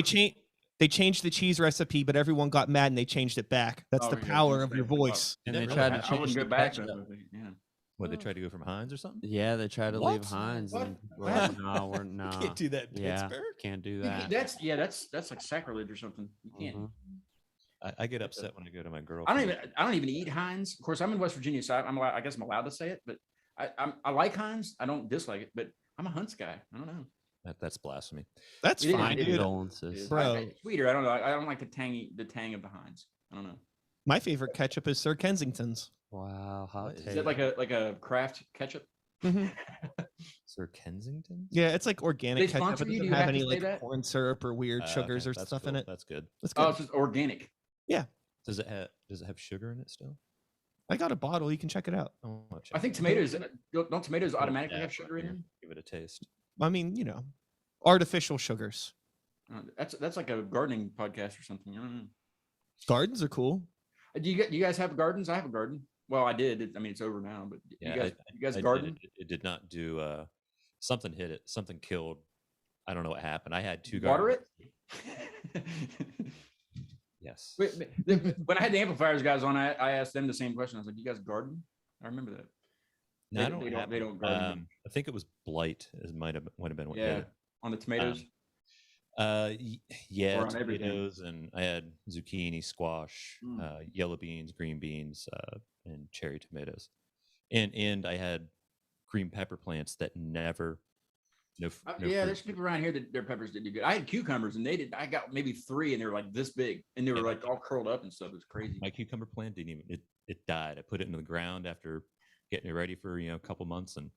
S4: They changed the cheese recipe, but everyone got mad and they changed it back. That's the power of your voice.
S6: And they tried to
S3: I
S6: change
S3: wouldn't
S6: the
S3: go back.
S6: ketchup.
S3: Yeah.
S5: What, they tried to go from Heinz or something?
S6: Yeah, they tried to leave
S4: What?
S6: Heinz.
S3: What?
S6: And we're like, no, we're not.
S4: Can't do that in Pittsburgh.
S6: Can't do that.
S3: That's like sacrilege or something. You can't.
S6: Mhm.
S5: I get upset when I go to my girlfriend.
S3: I don't even eat Heinz. Of course, I'm in West Virginia, so I guess I'm allowed to say it. But I like Heinz. I don't dislike it, but I'm a Hunt's guy. I don't know.
S5: That's blasphemy.
S4: That's
S3: It is-
S4: fine,
S3: it is-
S4: dude.
S6: Condolences.
S4: Bro.
S3: Sweeter. I don't know. I don't like the tang of the Heinz. I don't know.
S4: My favorite ketchup is Sir Kensington's.
S6: Wow, hot
S5: What is
S6: take.
S3: Is that like a craft ketchup?
S4: Mhm.
S5: Sir Kensington.
S4: Yeah, it's like organic
S3: They
S4: ketchup.
S3: sponsor
S4: It
S3: you? Do
S4: doesn't
S3: you
S4: have
S3: have to
S4: any
S3: say
S4: like
S3: that?
S4: corn syrup or weird sugars
S5: Okay,
S4: or
S5: that's
S4: stuff in
S5: cool.
S4: it.
S5: That's good.
S4: That's
S3: Oh,
S4: good.
S3: it's just organic.
S5: Does it have sugar in it still?
S4: I got a bottle. You can check it out.
S5: Oh, I'll check
S3: I think
S5: it
S3: tomatoes don't tomatoes
S5: out.
S3: automatically
S5: Yeah,
S3: have sugar in
S5: here,
S3: them.
S5: Give it a taste.
S4: I mean, artificial sugars.
S3: That's like a gardening podcast or something. I don't know.
S4: Gardens are cool.
S3: Do you guys have gardens? I have a garden. Well, I did. I mean, it's over now. But
S5: Yeah,
S3: you guys
S5: I did
S3: garden?
S5: it did not do. Something hit it. Something killed. I don't know what happened. I had 2
S3: Water
S5: gardens.
S3: it?
S5: Yes.
S3: When I had the amplifiers guys on, I asked them the same question. I was like, "You guys garden?" I remember that.
S5: No,
S3: They-
S5: I don't.
S3: they don't-
S5: have
S3: they
S5: it.
S3: don't garden.
S5: I think it was blight. It might have been what
S3: Yeah,
S5: did it.
S3: on the tomatoes.
S5: Yeah,
S3: Or on everything.
S5: tomatoes, and I had zucchini, squash,
S3: Mm.
S5: yellow beans, green beans, and cherry tomatoes, and I had green pepper plants that never. No
S3: Yeah,
S5: fruit.
S3: there's people around here that their peppers did do good. I had cucumbers and they did. I got maybe 3 and they were like this big and they were
S5: Yeah,
S3: like all curled up and stuff. It was crazy.
S5: My cucumber plant didn't even. It died. I put it into the ground after getting it ready for a couple months and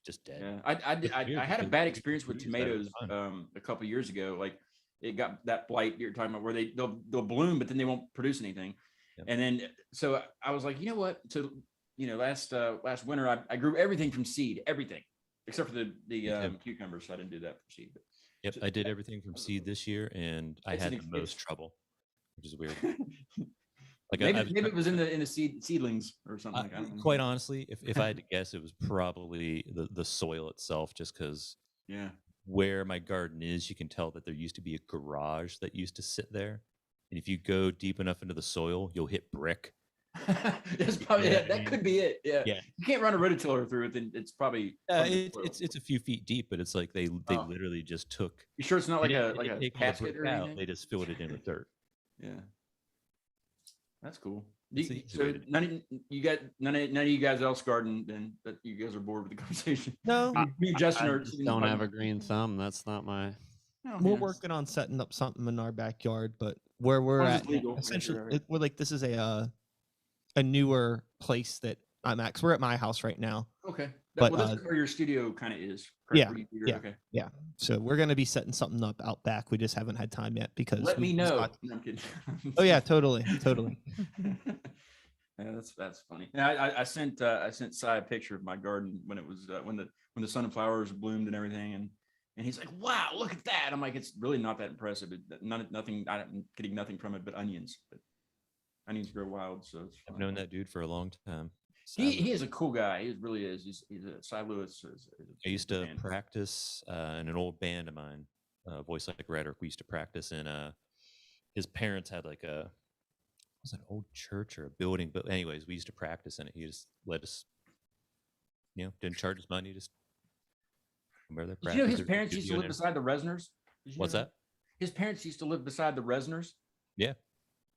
S5: just dead.
S3: Yeah, I
S5: weird
S3: had a
S5: because
S3: bad experience with
S5: tomatoes have a
S3: tomatoes a couple years ago. Like it got that blight you're talking about, where they'll bloom, but then they won't produce anything.
S5: Yep.
S3: And then so I was like, you know what? So last winter I grew everything from seed, everything except for the
S5: too.
S3: cucumbers. So I didn't do that for seed. But
S5: Yep, I did everything from seed this year, and I
S3: It's
S5: had
S3: an
S5: the most
S3: ex-
S5: trouble, which is weird. Like
S3: maybe it was in the seedlings or something. Like, I don't know.
S5: quite honestly, if I had to guess, it was probably the soil itself, just because
S3: Yeah.
S5: where my garden is, you can tell that there used to be a garage that used to sit there, and if you go deep enough into the soil, you'll hit brick.
S3: That's probably
S5: Yeah,
S3: it. That could be it. Yeah.
S5: Yeah.
S3: You can't run a rototiller through it, then it's probably from the soil.
S5: It's a few feet deep, but it's like they
S3: Oh.
S5: literally just took.
S3: You sure it's not like
S5: they
S3: a
S5: didn't-
S3: like
S5: they
S3: a
S5: didn't take all the
S3: casket
S5: brick
S3: or
S5: out,
S3: anything?
S5: They just filled it in with dirt.
S3: Yeah. That's cool.
S5: It's an easy
S3: So
S5: way to do
S3: none of you guys else garden then, that you guys are bored with the conversation.
S4: No,
S3: Me and Justin
S6: I
S3: are
S6: just don't have a green thumb. That's not my.
S3: No,
S4: we're
S3: yeah.
S4: working on setting up something in our backyard, but where we're
S3: long as
S4: at,
S3: it's legal, make sure
S4: essentially,
S3: they're right.
S4: we're like this is a newer place that I'm at. 'Cause we're at my house right now,
S3: Okay.
S4: but,
S3: Well, that's where your studio kind of is.
S4: yeah,
S3: Where you do your-
S4: yeah.
S3: Okay.
S4: so we're gonna be setting something up out back. We just haven't had time yet because
S3: Let
S4: we
S3: me
S4: just
S3: know.
S4: got-
S3: No, I'm kidding.
S4: Oh yeah, totally.
S3: Yeah, that's funny. Yeah, I sent Cy a picture of my garden when it was when the sunflowers bloomed and everything, and he's like, "Wow, look at that!" I'm like, "It's really not that impressive. Nothing. I'm getting nothing from it but onions. But onions grow wild, so it's
S5: I've
S3: fine.
S5: known that dude for a long time.
S3: He is a cool guy. He really is. He's a Cy Lewis. Is
S5: I used to
S3: fan.
S5: practice in an old band of mine, Voice Like Rhetoric. We used to practice in his parents had like was it an old church or a building? But anyways, we used to practice in it. He just let us, didn't charge us money. Just where their
S3: Did you know his
S5: practice,
S3: parents used to live beside the Resners? Did you
S5: What's
S3: know
S5: that?
S3: His parents used to live beside the Resners.
S5: Yeah.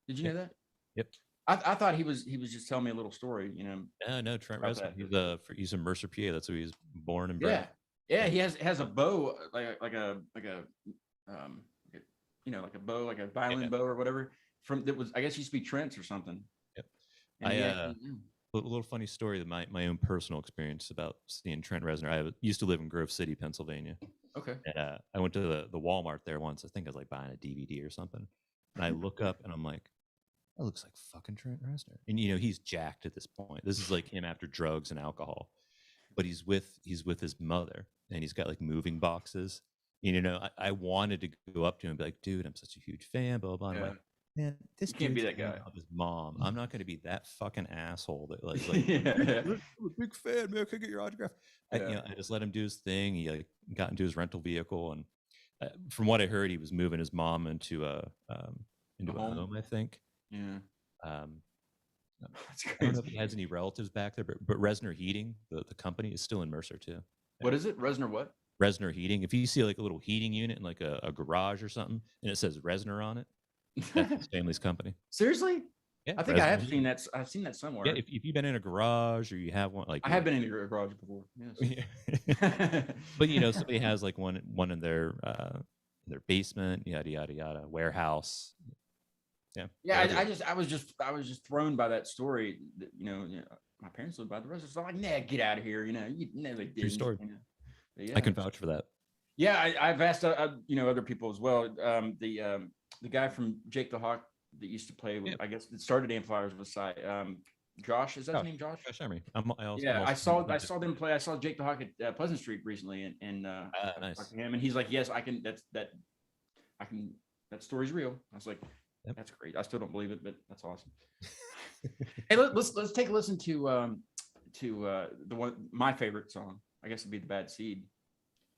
S3: Did you
S5: Yep.
S3: know that?
S5: Yep.
S3: I thought he was just telling me a little story.
S5: No, Trent
S3: about
S5: Reznor.
S3: that.
S5: He's in Mercer, PA. That's where he was born and bred.
S3: Yeah. He has a bow like a like a bow, like a violin bow or whatever. From that was, I guess, used to be Trent's or something.
S5: Yep.
S3: And he had-
S5: A little funny story that my own personal experience about seeing Trent Reznor. I used to live in Grove City, Pennsylvania.
S3: Okay.
S5: And I went to the Walmart there once. I think I was like buying a DVD or something. And I look up and I'm like, that looks like fucking Trent Reznor. And he's jacked at this point. This is like him after drugs and alcohol. But he's with his mother and he's got like moving boxes. I wanted to go up to him and be like, dude, I'm such a huge fan, blah blah blah.
S3: Yeah.
S5: Like, man, this
S3: You can't be
S5: dude's
S3: that
S5: hanging
S3: guy.
S5: out with his mom. I'm not going to be that fucking asshole that like
S3: Yeah.
S5: I'm a big fan, man. Can I get your autograph?
S3: Yeah.
S5: I just let him do his thing. He got into his rental vehicle, and from what I heard, he was moving his mom into a
S3: home?
S5: home. I think.
S3: Yeah.
S5: Um,
S3: That's
S5: I don't know if
S3: crazy.
S5: he has any relatives back there, but Resner Heating, the company, is still in Mercer too.
S3: What is it? Resner what?
S5: Resner Heating. If you see like a little heating unit in like a garage or something, and it says Resner on it, that's his family's company.
S3: Seriously?
S5: Yeah,
S3: I think I have
S5: Fresno.
S3: seen that. I've seen that somewhere.
S5: Yeah, if you've been in a garage or you have one, like
S3: I have been in your garage before. Yes.
S5: Yeah. But somebody has like one in their basement, yada yada yada, warehouse. Yeah.
S3: Yeah,
S5: whatever.
S3: I was just thrown by that story. That, my parents lived by the rest. It's like, nah, get out of here. You never did.
S5: story.
S3: But yeah,
S5: I can vouch for that.
S3: Yeah, I've asked other people as well. The guy from Jake the Hawk that used to play with,
S5: Yeah.
S3: I guess it started Amplifiers with Cy. Josh, is that his name? Josh?
S5: Josh Emery.
S3: I saw them play. I saw Jake the Hawk at Pleasant Street recently, and
S5: nice.
S3: talked to him, and he's like, yes, I can. That story's real. I was like,
S5: Yep.
S3: that's great. I still don't believe it, but that's awesome. Hey, let's take a listen to the one, my favorite song. I guess it'd be The Bad Seed.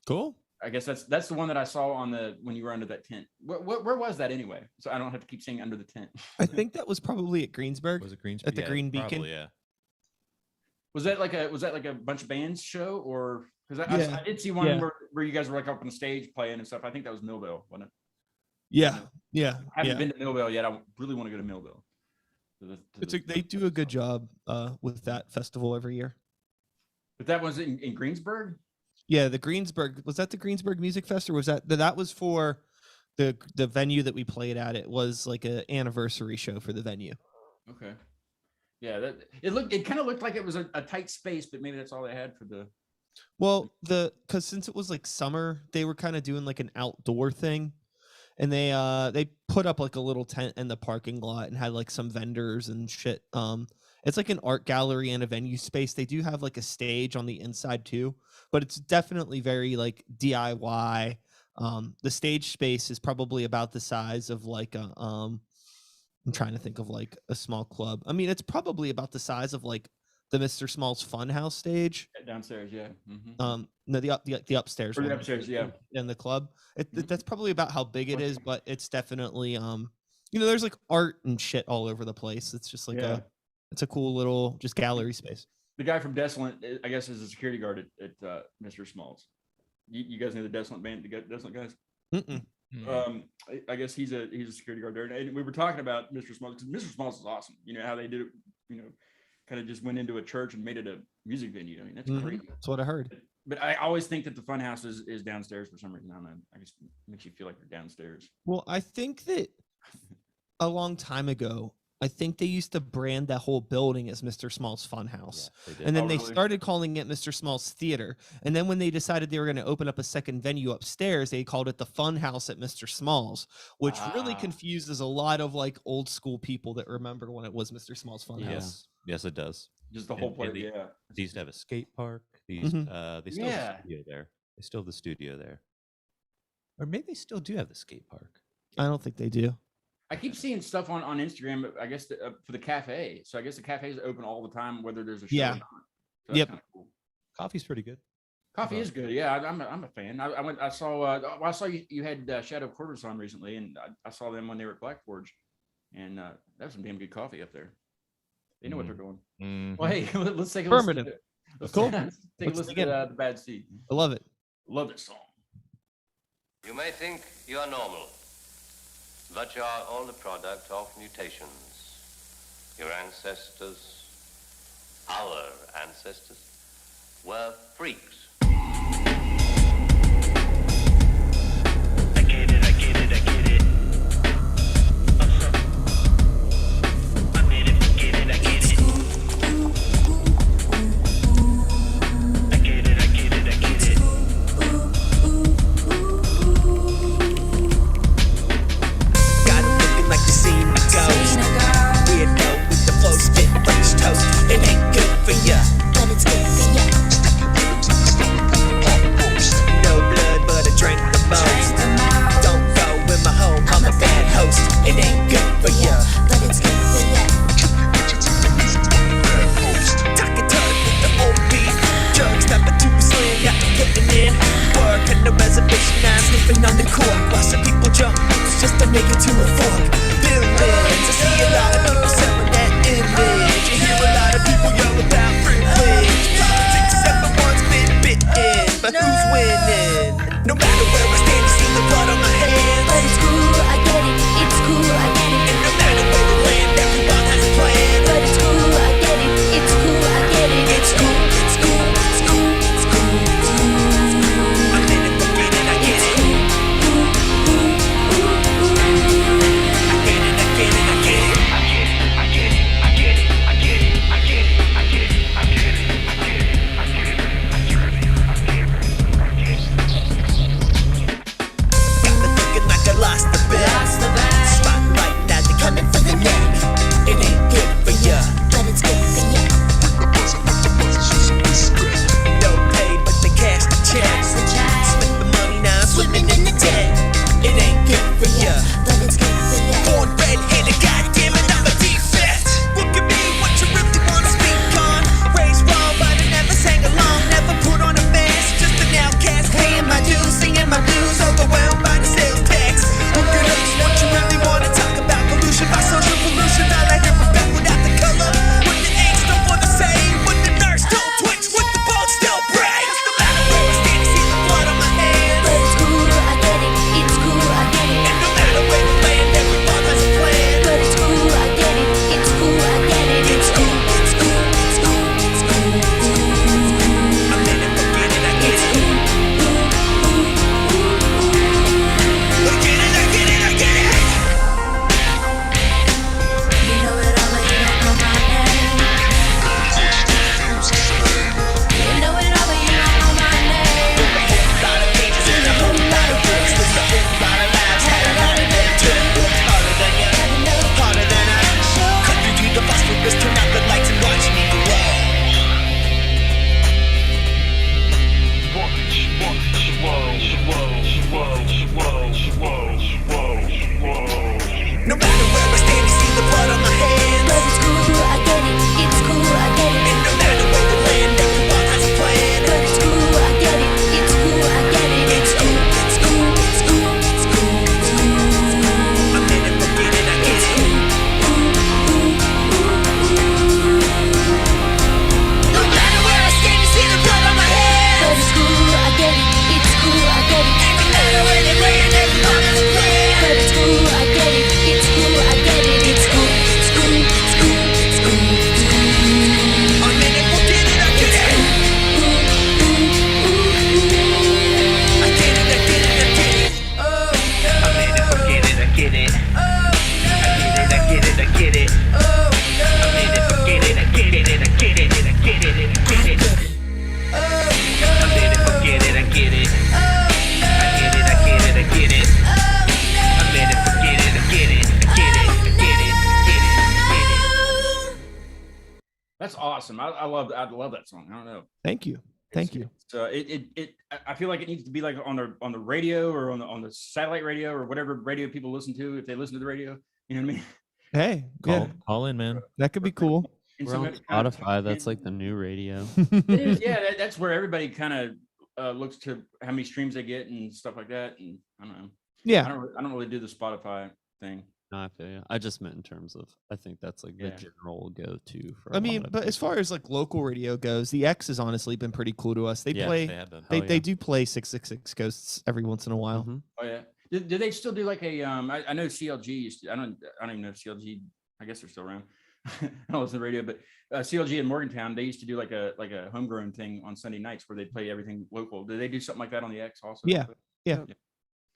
S4: Cool.
S3: I guess that's the one that I saw when you were under that tent. Where was that anyway? So I don't have to keep saying under the tent.
S4: I think that was probably at Greensburg.
S5: Was it Green?
S4: At the Green Beacon?
S5: Probably, yeah.
S3: Was that like a bunch of bands show, or because
S4: Yeah.
S3: I did see one
S4: Yeah.
S3: where you guys were like up on the stage playing and stuff. I think that was Millville, wasn't it?
S4: Yeah. Yeah.
S3: I haven't
S4: Yeah.
S3: been to Millville yet. I really want to go to Millville.
S4: They do a good job with that festival every year.
S3: But that was in Greensburg.
S4: Yeah, the Greensburg, was that the Greensburg Music Fest, or was that was for the venue that we played at? It was like an anniversary show for the venue.
S3: Okay. Yeah, it kind of looked like it was a tight space, but maybe that's all they had for the.
S4: Well, because since it was like summer, they were kind of doing like an outdoor thing, and they put up like a little tent in the parking lot and had like some vendors and shit. It's like an art gallery and a venue space. They do have like a stage on the inside too, but it's definitely very like DIY. The stage space is probably about the size of like a I'm trying to think of like a small club. I mean, it's probably about the size of like the Mr. Small's Funhouse stage.
S3: Downstairs, yeah. Mm-hmm.
S4: No, the upstairs
S3: Or the
S4: one,
S3: upstairs, yeah.
S4: in the club.
S3: Mhm.
S4: That's probably about how big it is, but it's definitely there's like art and shit all over the place. It's just like
S3: Yeah.
S4: it's a cool little just gallery space.
S3: The guy from Desolate, I guess, is a security guard at Mr. Small's. You guys know the Desolate band, the Desolate guys?
S4: Mm-mm.
S3: I guess he's a security guard there, and we were talking about Mr. Smalls because Mr. Smalls is awesome. How they did it. Kind of just went into a church and made it a music venue. I mean, that's
S4: Mhm.
S3: crazy.
S4: That's what I heard.
S3: But I always think that the Funhouse is downstairs for some reason. I don't know. I guess it makes you feel like you're downstairs.
S4: Well, I think that a long time ago, I think they used to brand that whole building as Mr. Small's Funhouse.
S5: Yeah, they did.
S4: And then
S3: Oh,
S4: they
S3: really?
S4: started calling it Mr. Small's Theater. And then when they decided they were going to open up a second venue upstairs, they called it the Fun House at Mr. Small's, which really
S3: Ah.
S4: confuses a lot of like old school people that remember when it was Mr. Small's Fun
S6: Yeah.
S4: House.
S5: Yes, it does.
S3: Just the whole
S5: And
S3: place.
S5: the-
S3: Yeah.
S5: They used to have a skate park. They still
S4: Mhm.
S5: have the
S3: Yeah.
S5: studio there. They still have the studio there. Or maybe they still do have the skate park.
S4: I don't think they do.
S3: I keep seeing stuff on Instagram. I guess for the cafe. So I guess the cafe is open all the time, whether there's a show
S4: Yeah.
S3: or not. So that's
S4: Yep.
S3: kinda cool.
S5: Coffee's pretty good.
S3: Coffee is good. Yeah, I'm a fan. I saw you had Shadow Quarters on recently, and I saw them when they were at Black Forge, and that was some damn good coffee up there. They know what they're doing.
S5: Mhm.
S3: Well, hey, let's take a
S4: Affirmative.
S3: listen. Let's
S4: Cool.
S3: take a
S4: Let's
S3: listen
S4: dig
S3: to
S4: in.
S3: The Bad Seed.
S4: I love it.
S3: Love this song.
S11: You may think you are normal, but you are all the product of mutations. Your ancestors, our ancestors, were freaks. I get it. I made it, get it. I get it.
S9: Got 'em looking like they seen the ghost. Weirdo with the flow, spit French toast. It ain't good for ya, but it's good for ya.
S3: That's awesome. I love that song. I don't know.
S4: Thank you. Thank you.
S3: So I feel like it needs to be like on the radio or on the satellite radio or whatever radio people listen to if they listen to the radio. You know what I mean?
S4: Hey, yeah,
S5: Call in, man.
S4: that could be cool.
S3: And
S6: We're
S3: so
S6: on
S3: maybe kind of
S6: Spotify.
S3: tap
S6: That's
S3: in.
S6: like the new radio.
S3: It is, yeah, that's where everybody kind of looks to how many streams they get and stuff like that. And I don't know.
S4: Yeah.
S3: I don't really do the Spotify thing.
S6: No, I feel you. I just meant in terms of, I think that's like the
S3: Yeah.
S6: general go-to for.
S4: I
S6: a
S4: mean,
S6: lot of
S4: but as
S6: people.
S4: far as like local radio goes, the X has honestly been pretty cool to us. They
S6: Yeah,
S4: play,
S5: They have been.
S4: they,
S6: Oh,
S4: they
S6: yeah.
S4: do play 666 Ghosts every once in a while.
S6: Mhm.
S3: Oh yeah. Do they still do like a I know CLG used to, I don't even know if CLG, I guess they're still around. I don't listen to the radio, but CLG in Morgantown, they used to do like a homegrown thing on Sunday nights where they play everything local. Do they do something like that on the X also?
S4: Yeah, yeah.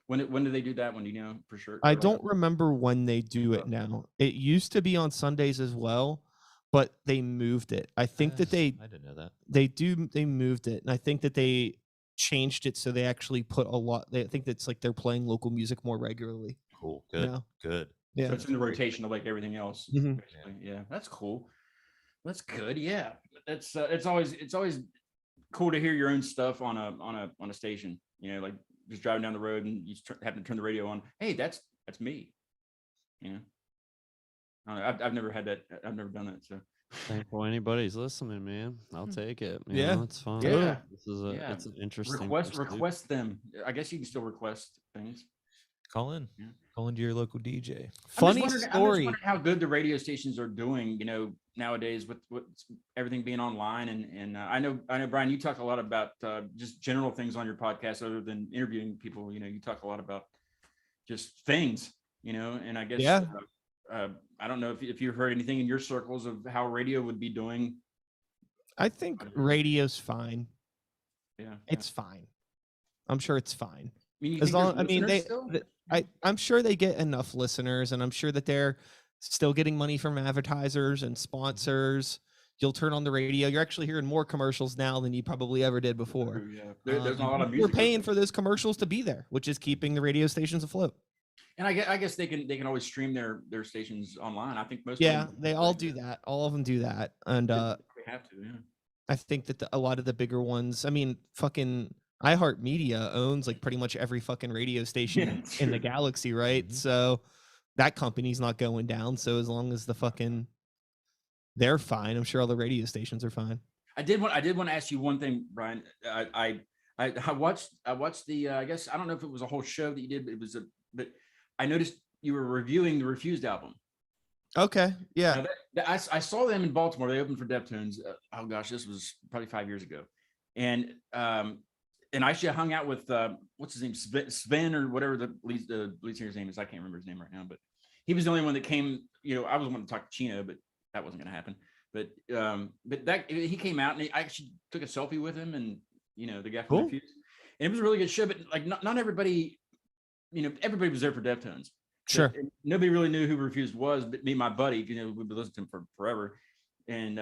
S3: When do they do that one? Do you know for sure?
S4: I
S3: Or like-
S4: don't remember when they do it now. It used to be on Sundays as well, but they moved it. I think that
S5: I didn't know that.
S4: they moved it, and I think that they changed it so they actually put a lot. I think that's like they're playing local music more regularly.
S5: Cool. Good.
S4: now.
S5: Good.
S3: So
S4: Yeah.
S3: it's in the rotation of like everything else.
S4: Mhm.
S3: basically. Yeah, that's cool. That's good. Yeah, that's it's always cool to hear your own stuff on a station. You know, like just driving down the road and you happen to turn the radio on. Hey, that's me. You know, I don't know, I've never had that. I've never done that. So
S6: Thankful anybody's listening, man. I'll take it. You
S4: Yeah.
S6: know, it's fun.
S3: Yeah.
S6: This is
S3: Yeah.
S6: it's an interesting
S3: request
S6: pursuit.
S3: them. I guess you can still request things.
S5: Call in.
S3: Yeah.
S5: Call into your local DJ.
S4: Funny
S3: I'm just
S4: story.
S3: wondering how good the radio stations are doing, you know, nowadays with everything being online. And I know, Brian, you talk a lot about just general things on your podcast other than interviewing people. You know, you talk a lot about just things, you know, and I guess,
S4: Yeah.
S3: I don't know if you heard anything in your circles of how radio would be doing.
S4: I think radio's fine.
S3: Yeah.
S4: It's fine. I'm sure it's fine.
S3: I mean, you
S4: As
S3: think
S4: long,
S3: there's
S4: I mean,
S3: listeners still?
S4: I'm sure they get enough listeners, and I'm sure that they're still getting money from advertisers and sponsors. You'll turn on the radio, you're actually hearing more commercials now than you probably ever did before.
S3: Yeah. There's a lot of
S4: We're
S3: music.
S4: paying for those commercials to be there, which is keeping the radio stations afloat.
S3: And I guess they can always stream their stations online. I think most of
S4: Yeah,
S3: them
S4: they all do that. All of them do that, and
S3: They have to, yeah.
S4: I think that a lot of the bigger ones. I mean, fucking iHeartMedia owns like pretty much every fucking radio station
S3: Yeah, it's
S4: in the
S3: true.
S4: galaxy, right?
S5: Mhm.
S4: So that company's not going down. So as long as the fucking they're fine, I'm sure all the radio stations are fine.
S3: I did want to ask you one thing, Brian. I watched the I guess I don't know if it was a whole show that you did, but I noticed you were reviewing the Refused album.
S4: Okay, yeah,
S3: Now I saw them in Baltimore. They opened for Deftones. Oh gosh, this was probably 5 years ago, and actually I hung out with what's his name, Sven or whatever the lead singer's name is. I can't remember his name right now, but he was the only one that came. You know, I was wanting to talk to Chino, but that wasn't going to happen. But that he came out and I actually took a selfie with him, and you know the guy from
S4: Cool.
S3: Refused. And it was a really good show, but like not everybody, you know, everybody was there for Deftones.
S4: sure.
S3: And nobody really knew who Refused was, but me and my buddy, you know, we've been listening to him for forever. And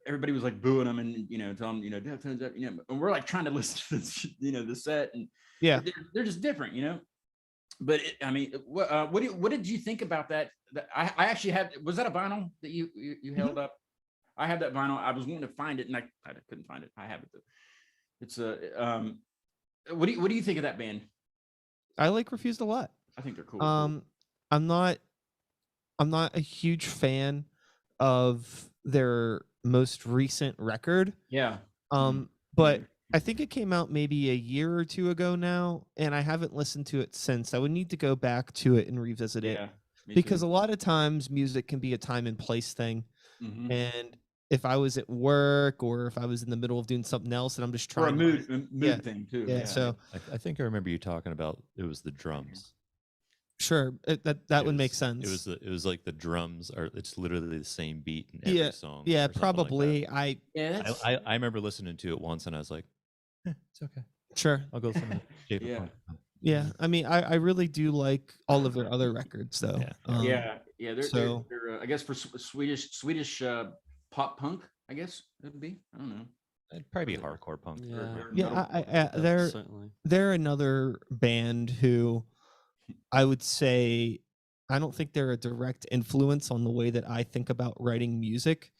S3: everybody was like booing him and, you know, telling him, you know, Deftones, you know, and we're like trying to listen to this, you know, the set, and
S4: Yeah.
S3: they're just different, you know. But I mean, what did you think about that? I actually had, was that a vinyl that you held up? I had that vinyl. I was wanting to find it and I couldn't find it. I have it though. It's what do you think of that band?
S4: I like Refused a lot.
S3: I think they're cool.
S4: I'm not a huge fan of their most recent record.
S3: Yeah.
S4: But I think it came out maybe a year or two ago now, and I haven't listened to it since. I would need to go back to it and revisit it
S3: Yeah. me
S4: because
S3: too.
S4: a lot of times music can be a time and place thing.
S3: Mhm.
S4: And if I was at work or if I was in the middle of doing something else and I'm just
S3: Or a
S4: trying
S3: mood
S4: Yeah.
S3: thing too.
S4: yeah, so
S5: I think I remember you talking about it was the drums.
S4: sure, that
S5: It
S4: would make
S5: was-
S4: sense.
S5: It was like the drums are. It's literally the same beat in
S4: Yeah,
S5: every song.
S4: yeah,
S5: or something like that.
S4: probably.
S3: Yeah, that's,
S5: I remember listening to it once and I was like, it's okay.
S4: Sure.
S5: I'll go listen to David
S3: Yeah.
S5: Punk."
S4: Yeah, I mean, I really do like all of their other records, though.
S5: Yeah.
S3: yeah. They're,
S4: so-
S3: they're I guess for Swedish pop punk. I guess it would be. I don't know.
S5: It'd probably be hardcore punk.
S6: Yeah.
S4: Yeah, they're
S6: Certainly.
S4: they're another band who I would say I don't think they're a direct influence on the way that I think about writing music.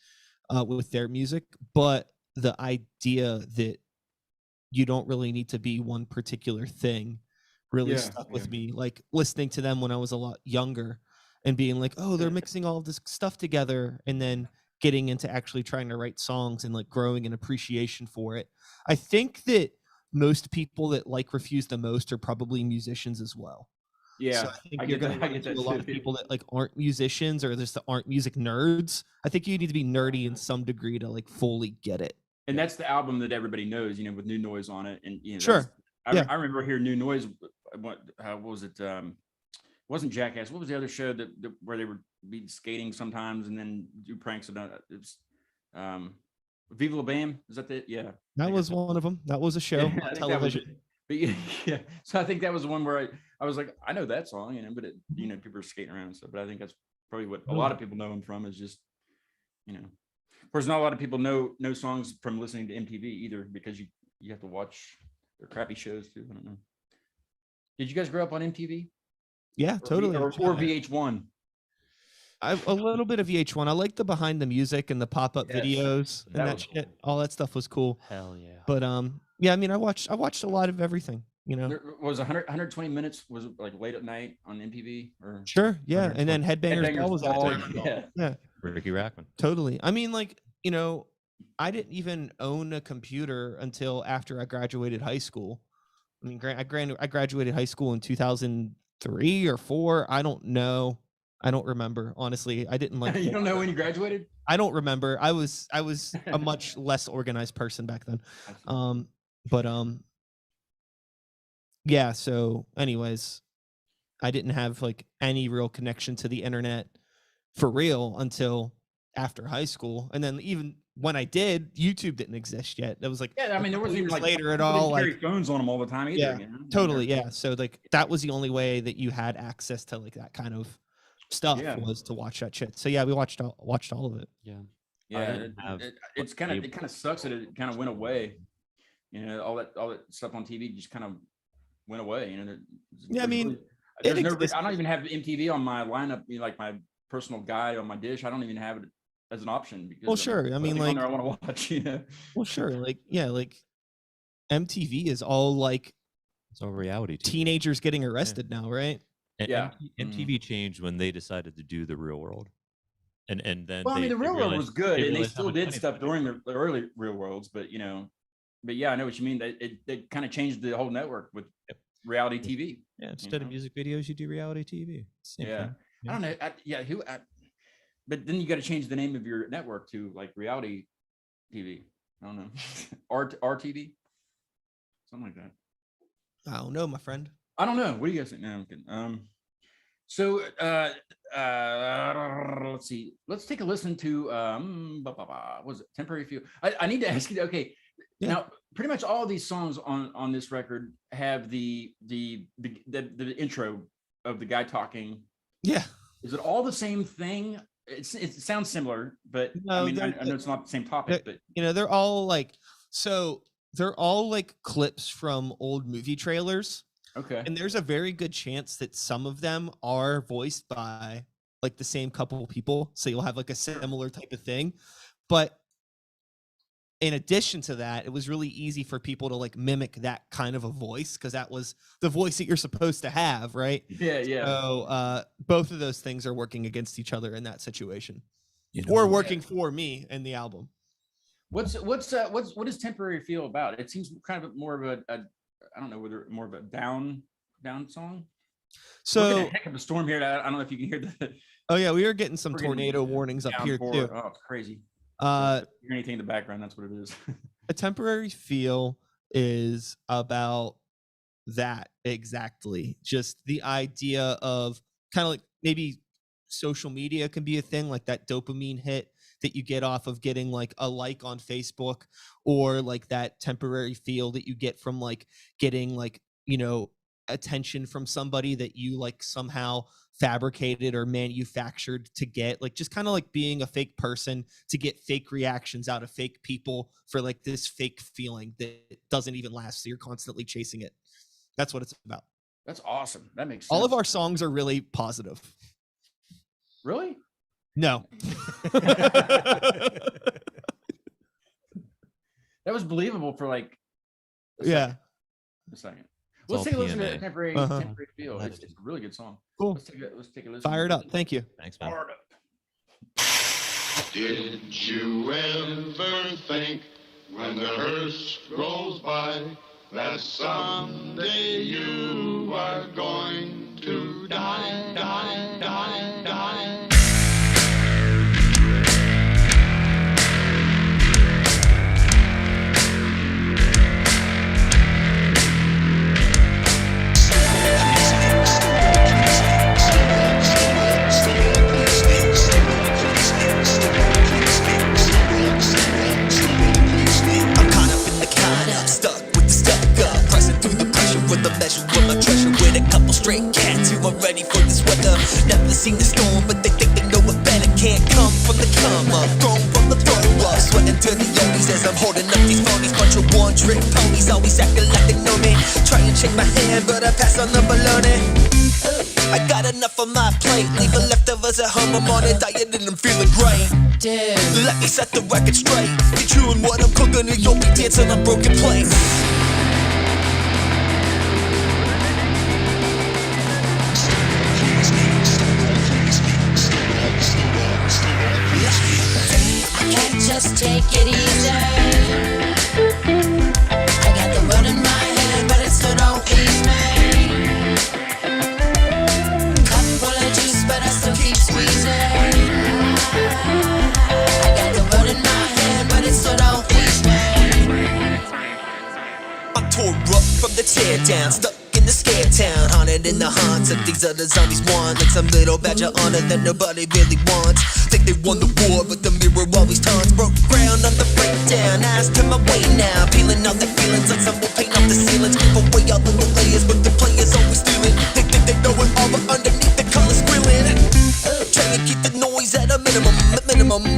S4: with their music, but the idea that you don't really need to be one particular thing really
S3: Yeah,
S4: stuck with
S3: yeah.
S4: me. Like listening to them when I was a lot younger and being like, oh, they're mixing all of this stuff together, and then getting into actually trying to write songs and like growing an appreciation for it. I think that most people that like Refuse the most are probably musicians as well. So
S3: Yeah,
S4: I think
S3: I
S4: you're
S3: get
S4: going
S3: that.
S4: to
S3: I
S4: run
S3: get
S4: into
S3: that
S4: a lot of
S3: too.
S4: people that like aren't musicians or just aren't music nerds. I think you need to be nerdy in some degree to like fully get it.
S3: And that's the album that everybody knows, with New Noise on it. And
S4: Sure.
S3: that's-
S4: Yeah.
S3: I remember hearing New Noise. What was it? Wasn't Jackass? What was the other show that where they would be skating sometimes and then do pranks? And it was Viva La Bam. Is that the? Yeah.
S4: That was one of them. That was a show
S3: Yeah, I
S4: on
S3: think that was
S4: television.
S3: it. But yeah. So I think that was the one where I was like, I know that song, but people are skating around and stuff. But I think that's probably what a lot of people know him from, is just, Of course, not a lot of people know songs from listening to MTV either, because you have to watch their crappy shows too. I don't know. Did you guys grow up on MTV?
S4: Yeah, totally.
S3: Or VH1?
S4: A little bit of VH1. I like the behind the music and the pop-up
S3: Yes,
S4: videos and
S3: that
S4: that
S3: was
S4: shit. All that stuff was cool.
S6: Hell yeah.
S4: But yeah, I mean, I watched a lot of everything.
S3: There was 120 minutes. Was it like late at night on MTV or?
S4: Sure, yeah. And then Headbangers Ball was that
S3: Ball,
S4: time.
S3: yeah.
S4: Yeah,
S5: Ricky Rackman.
S4: totally. I mean, like, I didn't even own a computer until after I graduated high school. I mean, I graduated high school in 2003 or 4. I don't know. I don't remember, honestly. I didn't like.
S3: You don't know when you graduated?
S4: I don't remember. I was a much less organized person back then. But yeah, so anyways, I didn't have like any real connection to the internet for real until after high school. And then even when I did, YouTube didn't exist yet. That was like,
S3: Yeah, I mean, there wasn't even like
S4: later at
S3: people didn't
S4: all.
S3: carry
S4: Like,
S3: phones on them all the time either.
S4: yeah, totally. Yeah. So like that was the only way that you had access to like that kind of stuff
S3: Yeah.
S4: was to watch that shit. So yeah, we watched all of it.
S6: Yeah.
S3: Yeah,
S6: didn't have
S3: it kind of sucks that it kind of went away. All that stuff on TV just kind of went away.
S4: Yeah, I mean,
S3: there's
S4: it
S3: no.
S4: exists.
S3: I don't even have MTV on my lineup. Like my personal guide on my dish. I don't even have it as an option because.
S4: Well, sure. I mean, like,
S3: I want to watch.
S4: well, sure. Like, yeah, like MTV is all like
S5: It's all reality TV.
S4: teenagers getting arrested now, right?
S5: And
S3: Yeah.
S5: MTV changed when they decided to do The Real World, and then
S3: Well, I mean, the Real World was good, and they
S5: realized how
S3: still
S5: much
S3: did
S5: money
S3: stuff
S5: they
S3: during the early Real Worlds, but yeah, I know what you mean. It kind of changed the whole network with reality TV.
S5: Yeah, instead of music videos, you do reality TV. Same
S3: Yeah.
S5: thing.
S3: I don't know. But then you got to change the name of your network to like reality TV. I don't know. RTV, something like that.
S4: I don't know, my friend.
S3: I don't know. What do you guys think? No, I'm kidding. So let's see. Let's take a listen to what was it? Temporary Feel. I need to ask you. Okay,
S4: Yeah.
S3: now pretty much all of these songs on this record have the intro of the guy talking.
S4: Yeah.
S3: Is it all the same thing? It sounds similar, but I
S4: No,
S3: mean, I
S4: they're-
S3: know it's not the same topic, but
S4: They're all like, so they're all like clips from old movie trailers.
S3: okay.
S4: And there's a very good chance that some of them are voiced by like the same couple of people. So you'll have like a similar type of thing. But in addition to that, it was really easy for people to like mimic that kind of a voice because that was the voice that you're supposed to have, right?
S3: Yeah.
S4: So both of those things are working against each other in that situation.
S5: You know,
S4: Or working for me in the album.
S3: What is Temporary Feel about? It seems kind of more of a I don't know whether more of a down song. We're getting
S4: So
S3: a heck of a storm here. I don't know if you can hear the
S4: oh yeah, we are getting some
S3: we're getting
S4: tornado warnings up here
S3: downpour.
S4: too.
S3: Oh, it's crazy.
S4: Uh
S3: If you hear anything in the background, that's what it is.
S4: A Temporary Feel is about that exactly. Just the idea of kind of like maybe social media can be a thing, like that dopamine hit that you get off of getting like a like on Facebook, or like that temporary feel that you get from like getting like, attention from somebody that you like somehow fabricated or manufactured to get, like just kind of like being a fake person to get fake reactions out of fake people for like this fake feeling that doesn't even last, so you're constantly chasing it. That's what it's about.
S3: That's awesome. That makes sense.
S4: All of our songs are really positive.
S3: Really?
S4: No.
S3: believable for like
S4: Yeah.
S3: a second.
S5: It's
S3: Let's
S5: all
S3: take a listen to
S5: PMA.
S3: Temporary,
S4: Uh-huh.
S3: Temporary Feel. It's a really good song.
S4: Cool.
S3: Let's take a listen.
S4: Fire it up. Thank you.
S5: Thanks, man.
S3: Fired up.
S12: Did you ever think when the hearse rolls by that someday you are going to die, die, die, die?
S9: I'm caught up in the con up, stuck with the stuck up, pressing through the pressure with the measure of my treasure. With a couple straight cats who are ready for this weather. Never seen the storm, but they think they know it better. Can't come from the come up, thrown from the throw up. Sweating to the oldies as I'm holding up these phonies. Bunch of one-trick ponies, always acting like they know me. Try and shake my hand, but I pass on the baloney. I got enough on my plate, leaving leftovers at home. I'm on a diet and I'm feeling great.
S7: Dude.
S9: Let me set the record straight. Be chewing what I'm cooking and you'll be dancing on broken plates.
S10: I can't just take it easy. I got the world in my hand, but it still don't please me. Cup full of juice, but I still keep squeezing. I got the world in my hand, but it still don't please me.
S9: I'm tore up from the tear down, stuck in the scare town, haunted in the haunts of these other zombies want, like some little badge of honor that nobody really wants. Think they won the war, but the mirror always taunts. Broke ground on the breakdown, eyes to my way now, peeling out the feelings like someone paint off the ceilings. Keep away all of the layers, but the players always stealing. They think they know it all, but underneath the color squealing. Trying to keep the noise at a minimum,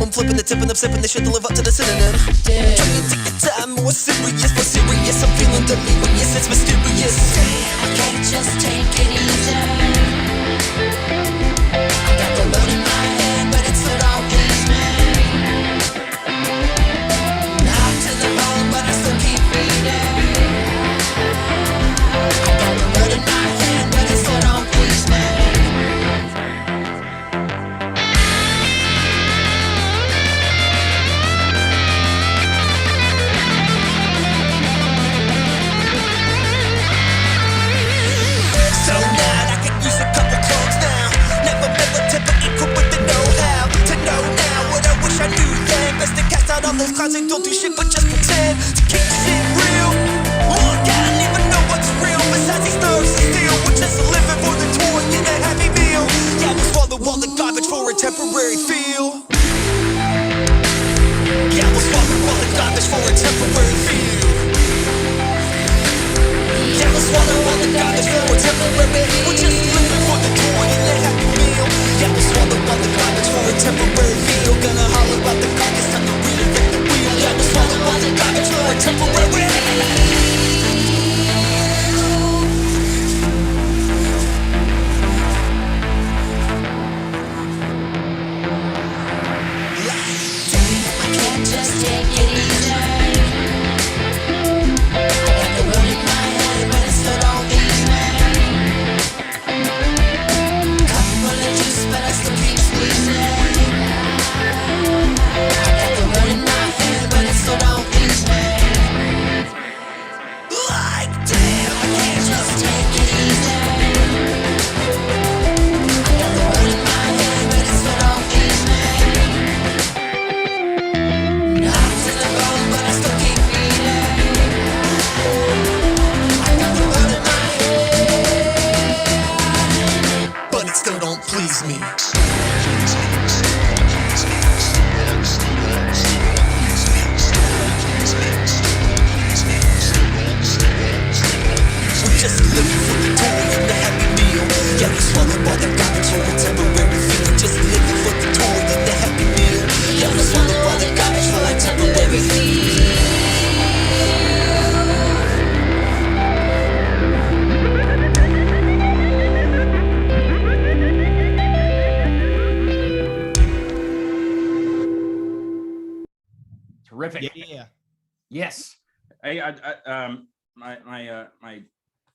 S9: I'm flipping the tip and I'm sipping the shit to live up to the synonym. Trying to take the time more serious, I'm feeling delirious, it's mysterious.
S10: I can't just take it easy. I got the world in my hand, but it still don't please me. Not to the bone, but I still keep reading. I got the world in my hand, but it still don't please me.
S9: So now I can use a couple clones now. Never been a tip of equal with the know-how. To know now what I wish I knew then. Best to cast out all those clowns and don't do shit but just pretend to keep shit real. Look, I don't even know what's real. Besides these nerves of steel, we're just living for the toy and a happy meal. Yeah, we swallow all the garbage for a temporary feel. Yeah, we'll swallow all the garbage for a temporary feel. Yeah, we'll swallow all the garbage for a temporary. We're just living for the toy and the happy meal. Yeah, we'll swallow all the garbage for a temporary feel. Gonna holler out the garbage, time to reinvent the wheel. Yeah, we'll swallow all the garbage for a temporary.
S10: I can't just take it easy. I got the world in my hand, but it still don't please me. Cup full of juice, but I still keep squeezing. I got the world in my hand, but it still don't please me.
S9: Like damn,
S10: I can't just take it easy. I got the world in my hand, but it still don't please me. Not to the bone, but I still keep reading. I got the world in my hand.
S9: but it still don't please me. We're just living for the toy and the happy meal. Yeah, we swallow all the garbage for a temporary feel. Just living for the toy and the happy meal. Yeah, we swallow all the garbage for a temporary feel.
S3: Terrific.
S4: Yeah.
S3: Yes. My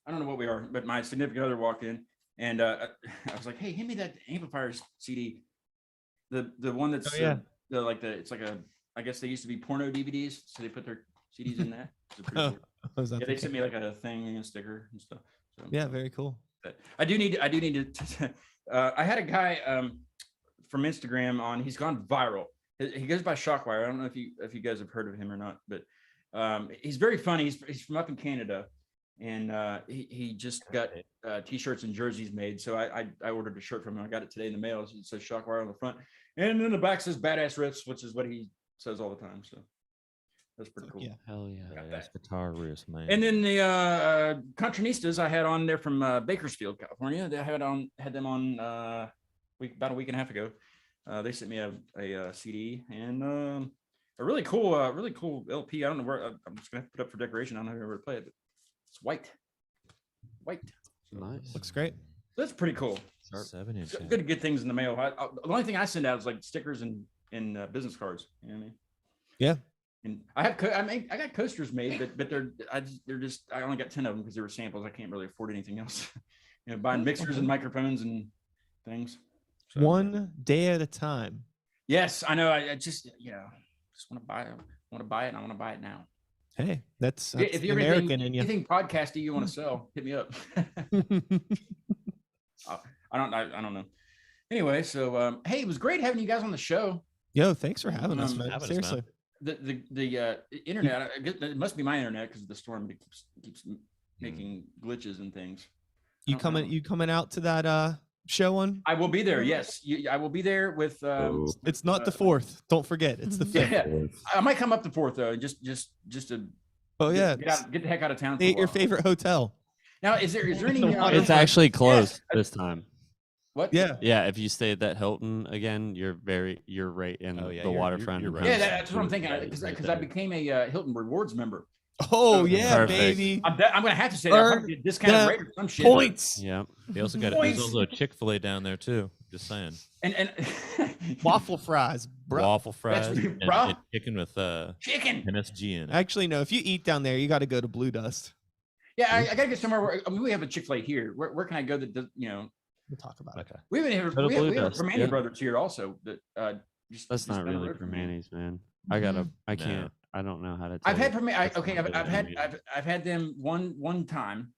S3: I don't know what we are, but my significant other walked in, and I was like, "Hey, hand me that Amplifiers CD, the one that's it's like a I guess they used to be porno DVDs, so they put their CDs in that. Yeah, they sent me like a thing and a sticker and stuff. So,
S4: yeah, very cool.
S3: I do need to. I had a guy from Instagram on. He's gone viral. He goes by Shockwire. I don't know if you guys have heard of him or not, but he's very funny. He's from up in Canada, and he just got t-shirts and jerseys made. So I ordered a shirt from him. I got it today in the mail. It says Shockwire on the front, and then the back says Badass Riffs, which is what he says all the time. So that's pretty cool.
S4: Yeah,
S6: hell yeah.
S5: That's guitar riffs, man.
S3: And then the Contranistas I had on there from Bakersfield, California. I had them on about a week and a half ago. They sent me a CD and a really cool LP. I don't know where I'm just gonna have to put up for decoration. I don't know where to play it, but it's white.
S6: Nice.
S4: Looks great.
S3: That's pretty cool.
S5: 7-inch.
S3: Good to get things in the mail. The only thing I send out is like stickers and business cards. You know what I mean?
S4: Yeah.
S3: And I got coasters made, but I only got 10 of them because they were samples. I can't really afford anything else. Buying mixers and microphones and things. So,
S4: one day at a time.
S3: Yes, I know. I just want to buy it. And I want to buy it now.
S4: Hey, that's
S3: if you're
S4: American in you.
S3: Anything podcasty you want to sell, hit me up. I don't know. Anyway, so hey, it was great having you guys on the show.
S4: Yo, thanks for having us, man.
S5: having us,
S4: Seriously.
S3: man. The internet, I guess it must be my internet because the storm keeps making glitches and things.
S4: You coming out to that show on?
S3: I will be there. Yes, I will be there with.
S4: It's not the 4th. Don't forget, it's the 5th.
S3: Yeah, I might come up the 4th though, just to.
S4: Oh yeah,
S3: get the heck out of town.
S4: Stay at your favorite hotel.
S3: Now, is there any?
S6: It's actually closed this time.
S3: What?
S4: Yeah.
S6: Yeah, if you stay at that Hilton again, you're right in the waterfront.
S5: you're right.
S3: Yeah, that's what I'm thinking. Because I became a Hilton Rewards member.
S4: Oh yeah,
S6: Perfect.
S4: baby.
S3: I'm gonna have to say that. Probably a discounted rate or some shit.
S4: Points.
S6: Yeah.
S5: They also got there's also a Chick-fil-A down there too. Just saying.
S3: And
S4: Waffle fries, bro.
S5: Waffle fries and
S3: bro.
S5: chicken with
S3: chicken.
S5: MSG in it.
S4: Actually, no. If you eat down there, you got to go to Blue Dust.
S3: Yeah, I gotta get somewhere where we have a Chick-fil-A here. Where can I go that does,
S4: We'll talk about it.
S5: Okay.
S3: we even have
S6: Go to Blue
S3: we have
S6: Dust,
S3: Permane
S6: yeah.
S3: Brothers here also. That
S6: That's not
S3: down the
S6: really
S3: road from me.
S6: Permane's, man.
S4: Mm-hmm.
S6: I can't. I don't know how to.
S3: I've
S6: tell
S3: had
S6: you.
S3: Permane.
S6: That's
S3: Okay,
S6: not really
S3: I've had them one time,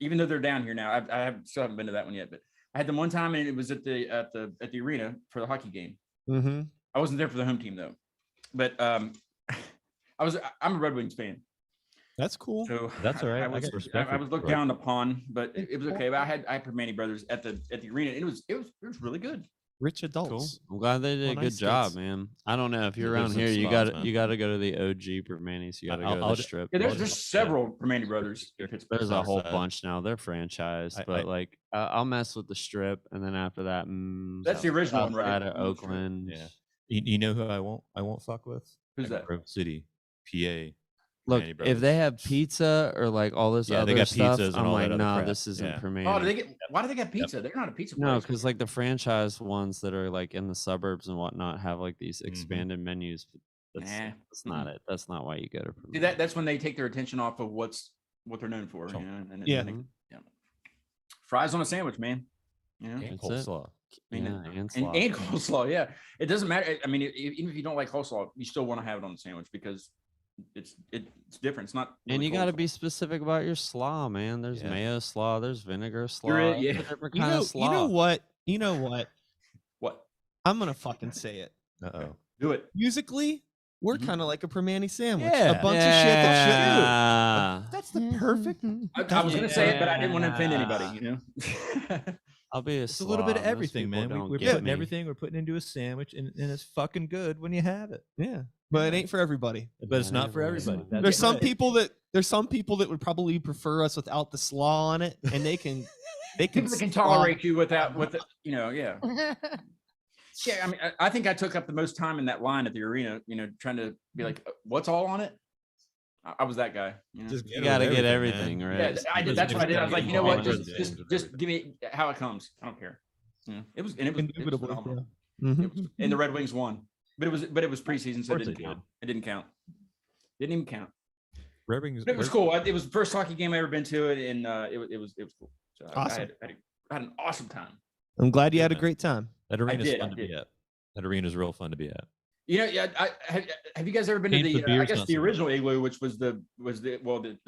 S3: even though they're down here now. I still haven't been to that one yet, but I had them one time, and it was at the arena for the hockey game.
S4: Mm-hmm.
S3: I wasn't there for the home team though, but I'm a Red Wings fan.
S4: That's cool.
S3: So
S5: That's all right.
S3: I
S5: I
S3: was,
S5: got respect
S3: I
S5: for
S3: was looked
S5: Red-
S3: down upon, but it was okay. But I had Permane Brothers at the arena. And it was really good.
S4: Rich
S6: Cool.
S4: adults.
S6: I'm glad they did
S4: Well,
S6: a good
S4: nice
S6: job,
S4: kids.
S6: man. I don't know if you're
S5: There's
S6: around
S5: some
S6: here, you
S5: spots,
S6: got
S5: man.
S6: you got to go to the OG Permane's. You got to go to
S5: I'll
S6: the strip.
S3: Yeah,
S5: Well,
S3: there's
S5: just-
S3: several Permane Brothers. in Pittsburgh.
S6: There's a whole
S5: Southside.
S6: bunch now. They're franchised,
S5: I-
S6: but like I'll mess with the strip, and then after that,
S3: That's the original one, right?
S6: Out of
S3: On the strip.
S6: Oakland.
S5: Yeah. You know who I won't fuck with?
S3: Who's that?
S5: Grove City, PA.
S6: Look,
S5: Permane
S6: if
S5: Brothers.
S6: they have pizza or like all this
S5: Yeah, they
S6: other
S5: got
S6: stuff,
S5: pizzas and
S6: I'm
S5: all
S6: like,
S5: that other
S6: nah,
S5: crap.
S6: this isn't
S5: Yeah.
S6: Permane.
S3: Oh, why do they get pizza? They're not a pizza place.
S6: No, because like the franchise ones that are like in the suburbs and whatnot have like these
S5: Mhm.
S6: expanded menus. But that's not it. That's not why you go to
S3: See,
S6: Permane.
S3: that's when they take their attention off of what they're known for.
S5: Sure.
S3: And
S4: Yeah.
S3: yeah. Fries on a sandwich, man.
S5: And
S6: That's it.
S5: coleslaw.
S3: I mean,
S6: Yeah, and
S3: and
S6: slaw.
S3: coleslaw. Yeah, it doesn't matter. I mean, even if you don't like coleslaw, you still want to have it on the sandwich because it's different. It's not.
S6: And
S3: really
S6: you got to
S3: coleslaw.
S6: be specific about your slaw, man. There's
S5: Yeah.
S6: mayo slaw, there's vinegar slaw.
S3: You're
S6: there's
S3: yeah.
S6: a different
S4: You
S6: kind
S4: know,
S6: of slaw.
S4: you know what?
S3: What?
S4: I'm gonna fucking say it.
S5: Uh-oh.
S3: Do it.
S4: Musically, we're
S3: Mhm.
S4: kind of like a Permane sandwich.
S5: Yeah.
S4: A bunch of shit that should.
S6: Yeah.
S4: That's the perfect.
S3: I was gonna say it, but I didn't want to offend anybody.
S6: Yeah.
S3: You know.
S6: I'll be a
S5: It's a little bit of
S6: slob. Most
S5: everything,
S6: people
S5: man.
S6: don't
S5: We're
S6: get
S5: putting
S6: me.
S5: everything. We're putting into a sandwich, and it's fucking good when you have it.
S4: Yeah, but it ain't for everybody.
S5: But it's
S6: Yeah,
S5: not for
S6: yeah,
S5: everybody.
S6: yeah.
S5: That's
S4: There's some
S5: right.
S4: people that would probably prefer us without the slaw on it, and they can
S3: People that can tolerate you with it, yeah. Yeah, I mean, I think I took up the most time in that line at the arena, trying to be like, what's all on it? I was that guy.
S5: Just
S6: You got to get everything,
S5: man.
S6: right?
S3: Yeah, I did. That's what I did. I was like, you know what? Just
S5: Just
S3: give me how it comes. I don't care. It was
S4: Indubitably,
S3: phenomenal.
S4: Mhm.
S3: And the Red Wings won, but it was preseason, so it
S5: course
S3: didn't
S5: they
S3: count. It didn't count. Didn't even count.
S5: Red Wings.
S3: It was cool. It was the first hockey game I ever been to, and it was cool. So
S4: Awesome.
S3: I had an awesome time.
S4: I'm glad you had a
S5: Yeah.
S4: great time.
S5: That arena's
S3: did,
S5: fun
S3: I
S5: to be
S3: did.
S5: at. That arena's real fun to be at.
S3: You know, yeah. Have you guys ever been to
S5: Paint the
S3: the? I
S5: beer's
S3: guess
S5: not
S3: the
S5: so
S3: original Igloo, which was the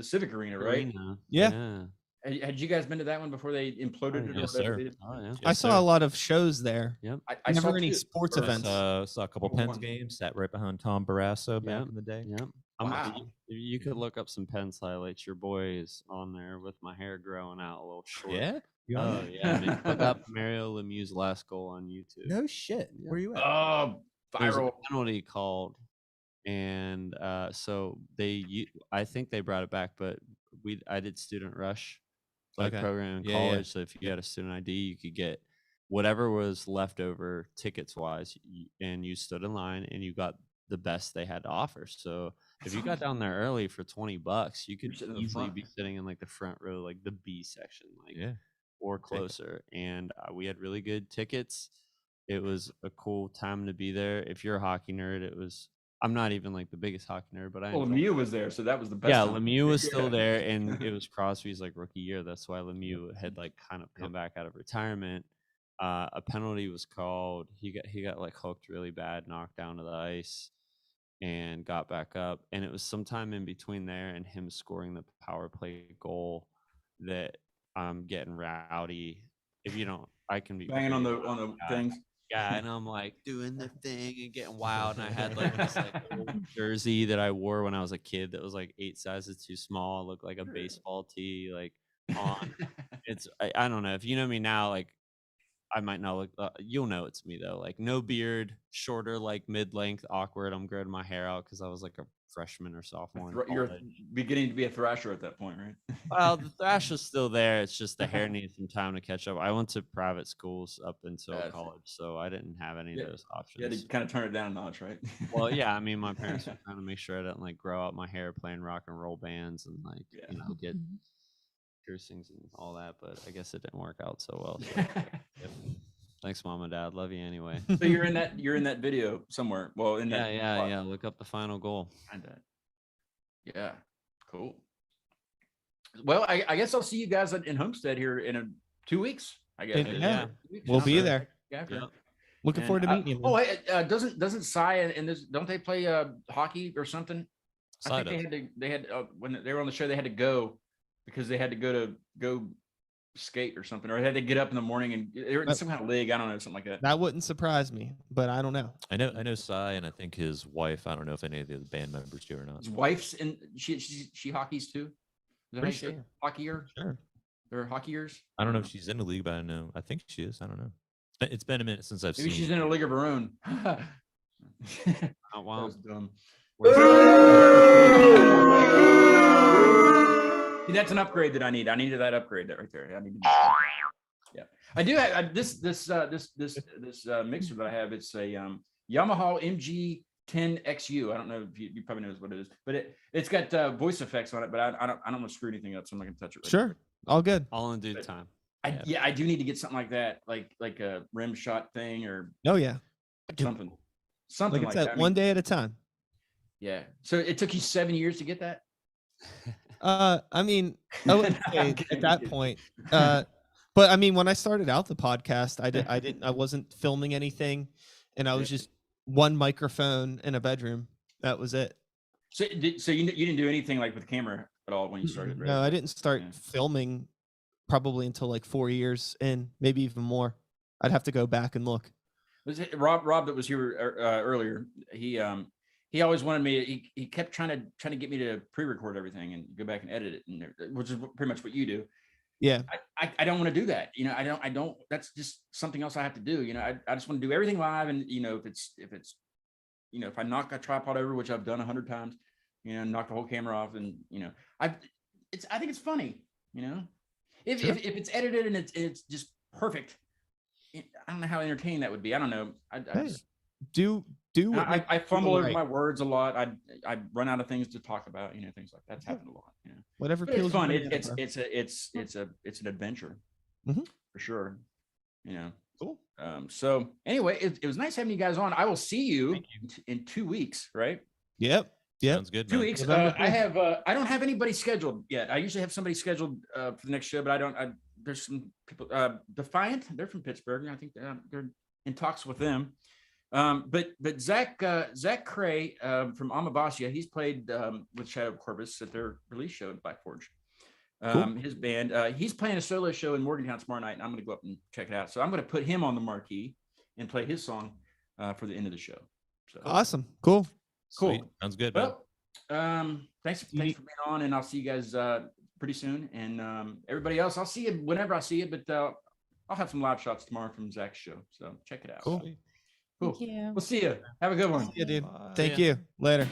S3: Civic Arena, right?
S6: Arena.
S4: Yeah.
S3: Had you guys been to that one before they imploded it? or
S5: yes,
S3: whatever
S5: sir.
S3: they did?
S6: Oh yeah.
S4: I saw a lot of shows there.
S6: Yep.
S3: I saw
S4: Never any
S3: two.
S4: sports
S3: Or-
S4: events.
S5: Saw a couple
S3: Couple
S5: Pens
S3: ones.
S5: games. Sat right behind Tom Barrasso back
S6: Yep.
S5: in the day.
S6: Yep.
S3: Wow.
S6: You could look up some Pens highlights. Your boy is on there with my hair growing out a little short.
S5: Yeah. You on
S6: Oh
S5: there?
S6: yeah. Man. Look up Mario Lemieux's last goal on YouTube.
S5: No shit. Where you at?
S3: Oh,
S6: There's a
S3: viral.
S6: penalty called, and so I think they brought it back, but I did student rush
S5: Okay.
S6: program in
S5: Yeah, yeah.
S6: college. So if you had a student ID, you could get whatever was left over tickets wise, and you stood in line and you got the best they had to offer. So if you got down there early for $20, you could
S3: You're sitting in the
S6: easily
S3: front.
S6: be sitting in like the front row, like the B section, like
S5: Yeah.
S6: or closer. And we had really good tickets. It was a cool time to be there. If you're a hockey nerd, it was. I'm not even like the biggest hockey nerd, but I
S3: Well,
S6: enjoyed
S3: Lemieux was there, so that was the best.
S6: yeah,
S3: time.
S6: Lemieux was
S3: Yeah.
S6: still there, and it was Crosby's like rookie year. That's why Lemieux had like kind of come back out of retirement. A penalty was called. He got like hooked really bad, knocked down to the ice, and got back up. And it was sometime in between there and him scoring the power play goal that I'm getting rowdy. If you don't, I can be
S3: Banging on
S6: very
S3: the
S6: loud guy.
S3: things.
S6: Yeah, and I'm like doing the thing and getting wild. And I had like this like old jersey that I wore when I was a kid that was like 8 sizes too small. It looked like a baseball tee. Like on. I don't know if you know me now. Like I might not look. You'll know it's me though. Like no beard, shorter, like mid-length, awkward. I'm growing my hair out because I was like a freshman or sophomore. In
S3: You're
S6: college.
S3: beginning to be a thrasher at that point, right?
S6: Well, the thrash is still there. It's just the hair needs some time to catch up. I went to private schools up until
S3: Gotcha.
S6: college, so I didn't have any
S3: Yeah,
S6: of those
S3: You had
S6: options.
S3: to kind of turn it down a notch, right?
S6: Well, yeah, I mean, my parents were trying to make sure I didn't like grow out my hair playing rock and roll bands and like you know get piercings and all that. But I guess it didn't work out so well. So, yep. Thanks, mom and dad. Love you anyway.
S3: So you're in that video somewhere. Well, in that
S6: Yeah. Look up the final goal.
S3: Find that. Yeah, cool. Well, I guess I'll see you guys in Homestead here in 2 weeks. I guess.
S4: Yeah,
S3: 2 weeks,
S4: we'll
S3: yeah.
S4: be there.
S3: After.
S6: Yep.
S4: Looking
S3: And,
S4: forward to meeting you.
S3: Oh,
S4: man.
S3: hey, doesn't Cy and this don't they play hockey or something?
S5: Cy
S3: I think they had when they were on the show they had to go because they had to go skate or something, or they had to get up in the morning and they were in some kind of league. I don't know, something like that.
S4: That wouldn't surprise me, but I don't know.
S5: I know Cy, and I think his wife. I don't know if any of the other band members do or not.
S3: His wife's in she hockeys too. Is that how you
S4: Pretty
S3: say it?
S4: sure.
S3: Hockeyer?
S4: Sure.
S3: They're hockeyers?
S5: I don't know if she's in the league, but I know. I think she is. I don't know. It's been a minute since I've
S3: Maybe
S5: seen.
S3: she's in a league of her own.
S6: Oh,
S3: That
S6: wow.
S3: was dumb. See, that's an upgrade that I need. I needed that upgrade right there. I need. Yeah, I do have this mixer that I have. It's a Yamaha MG10XU. I don't know if you probably knows what it is, but it's got voice effects on it. But I don't want to screw anything up, so I'm not gonna touch it. Right
S4: Sure. All good.
S6: All in due time.
S3: I do need to get something like that, like a rim shot thing or
S4: Oh yeah.
S3: something
S4: Like I
S3: like
S4: said,
S3: that.
S4: one day at a time.
S3: Yeah. So it took you 7 years to get that?
S4: I mean, I wouldn't
S3: I'm
S4: say
S3: kidding,
S4: at that
S3: kidding.
S4: point. But I mean, when I started out the podcast, I wasn't filming anything, and I was just one microphone in a bedroom. That was it.
S3: So you didn't do anything like with the camera at all when you started, right?
S4: No, I didn't start
S3: Yeah.
S4: filming probably until like 4 years in, maybe even more. I'd have to go back and look.
S3: Was it Rob that was here earlier? He always wanted me. He kept trying to get me to pre-record everything and go back and edit it, and which is pretty much what you do.
S4: Yeah.
S3: I don't want to do that. You know, I don't. That's just something else I have to do. You know, I just want to do everything live, and you know, if it's if I knock a tripod over, which I've done 100 times, you know, knock the whole camera off, and you know, I think it's funny. You know, if it's edited and it's just perfect. I don't know how entertaining that would be. I don't know. I just,
S4: do what
S3: I
S4: makes
S3: fumble
S4: people
S3: over
S4: right.
S3: my words a lot. I run out of things to talk about. You know, things like that's happened a lot. You know,
S4: Whatever
S3: but
S4: feels
S3: it's fun.
S4: good,
S3: It's an adventure
S4: Mhm.
S3: for sure. You know.
S4: Cool.
S3: So anyway, it was nice having you guys on. I will see you in 2 weeks, right?
S4: Yep. Yeah.
S5: Sounds good,
S3: 2
S5: man.
S3: weeks.
S4: November
S3: I don't have anybody scheduled yet. I usually have somebody scheduled for the next show, but I don't. There's some people. Defiant, they're from Pittsburgh. I think they're in talks with them. But Zach Cray from Amabasia, he's played with Shadow Corvus at their release show at Black Forge. His band. He's playing a solo show in Morgantown tomorrow night, and I'm going to go up and check it out. So I'm going to put him on the marquee and play his song for the end of the show. So
S4: Awesome. Cool.
S3: cool.
S5: Sweet. Sounds good, man.
S3: Well, thanks for being on, and I'll see you guys pretty soon. And everybody else, I'll see you whenever I see you. But I'll have some live shots tomorrow from Zach's show, so check it out.
S4: Cool.
S3: Cool.
S7: Thank you.
S3: We'll see you. Have a good one.
S4: Yeah, dude.
S6: Bye.
S4: Thank
S6: Yeah.
S4: you. Later.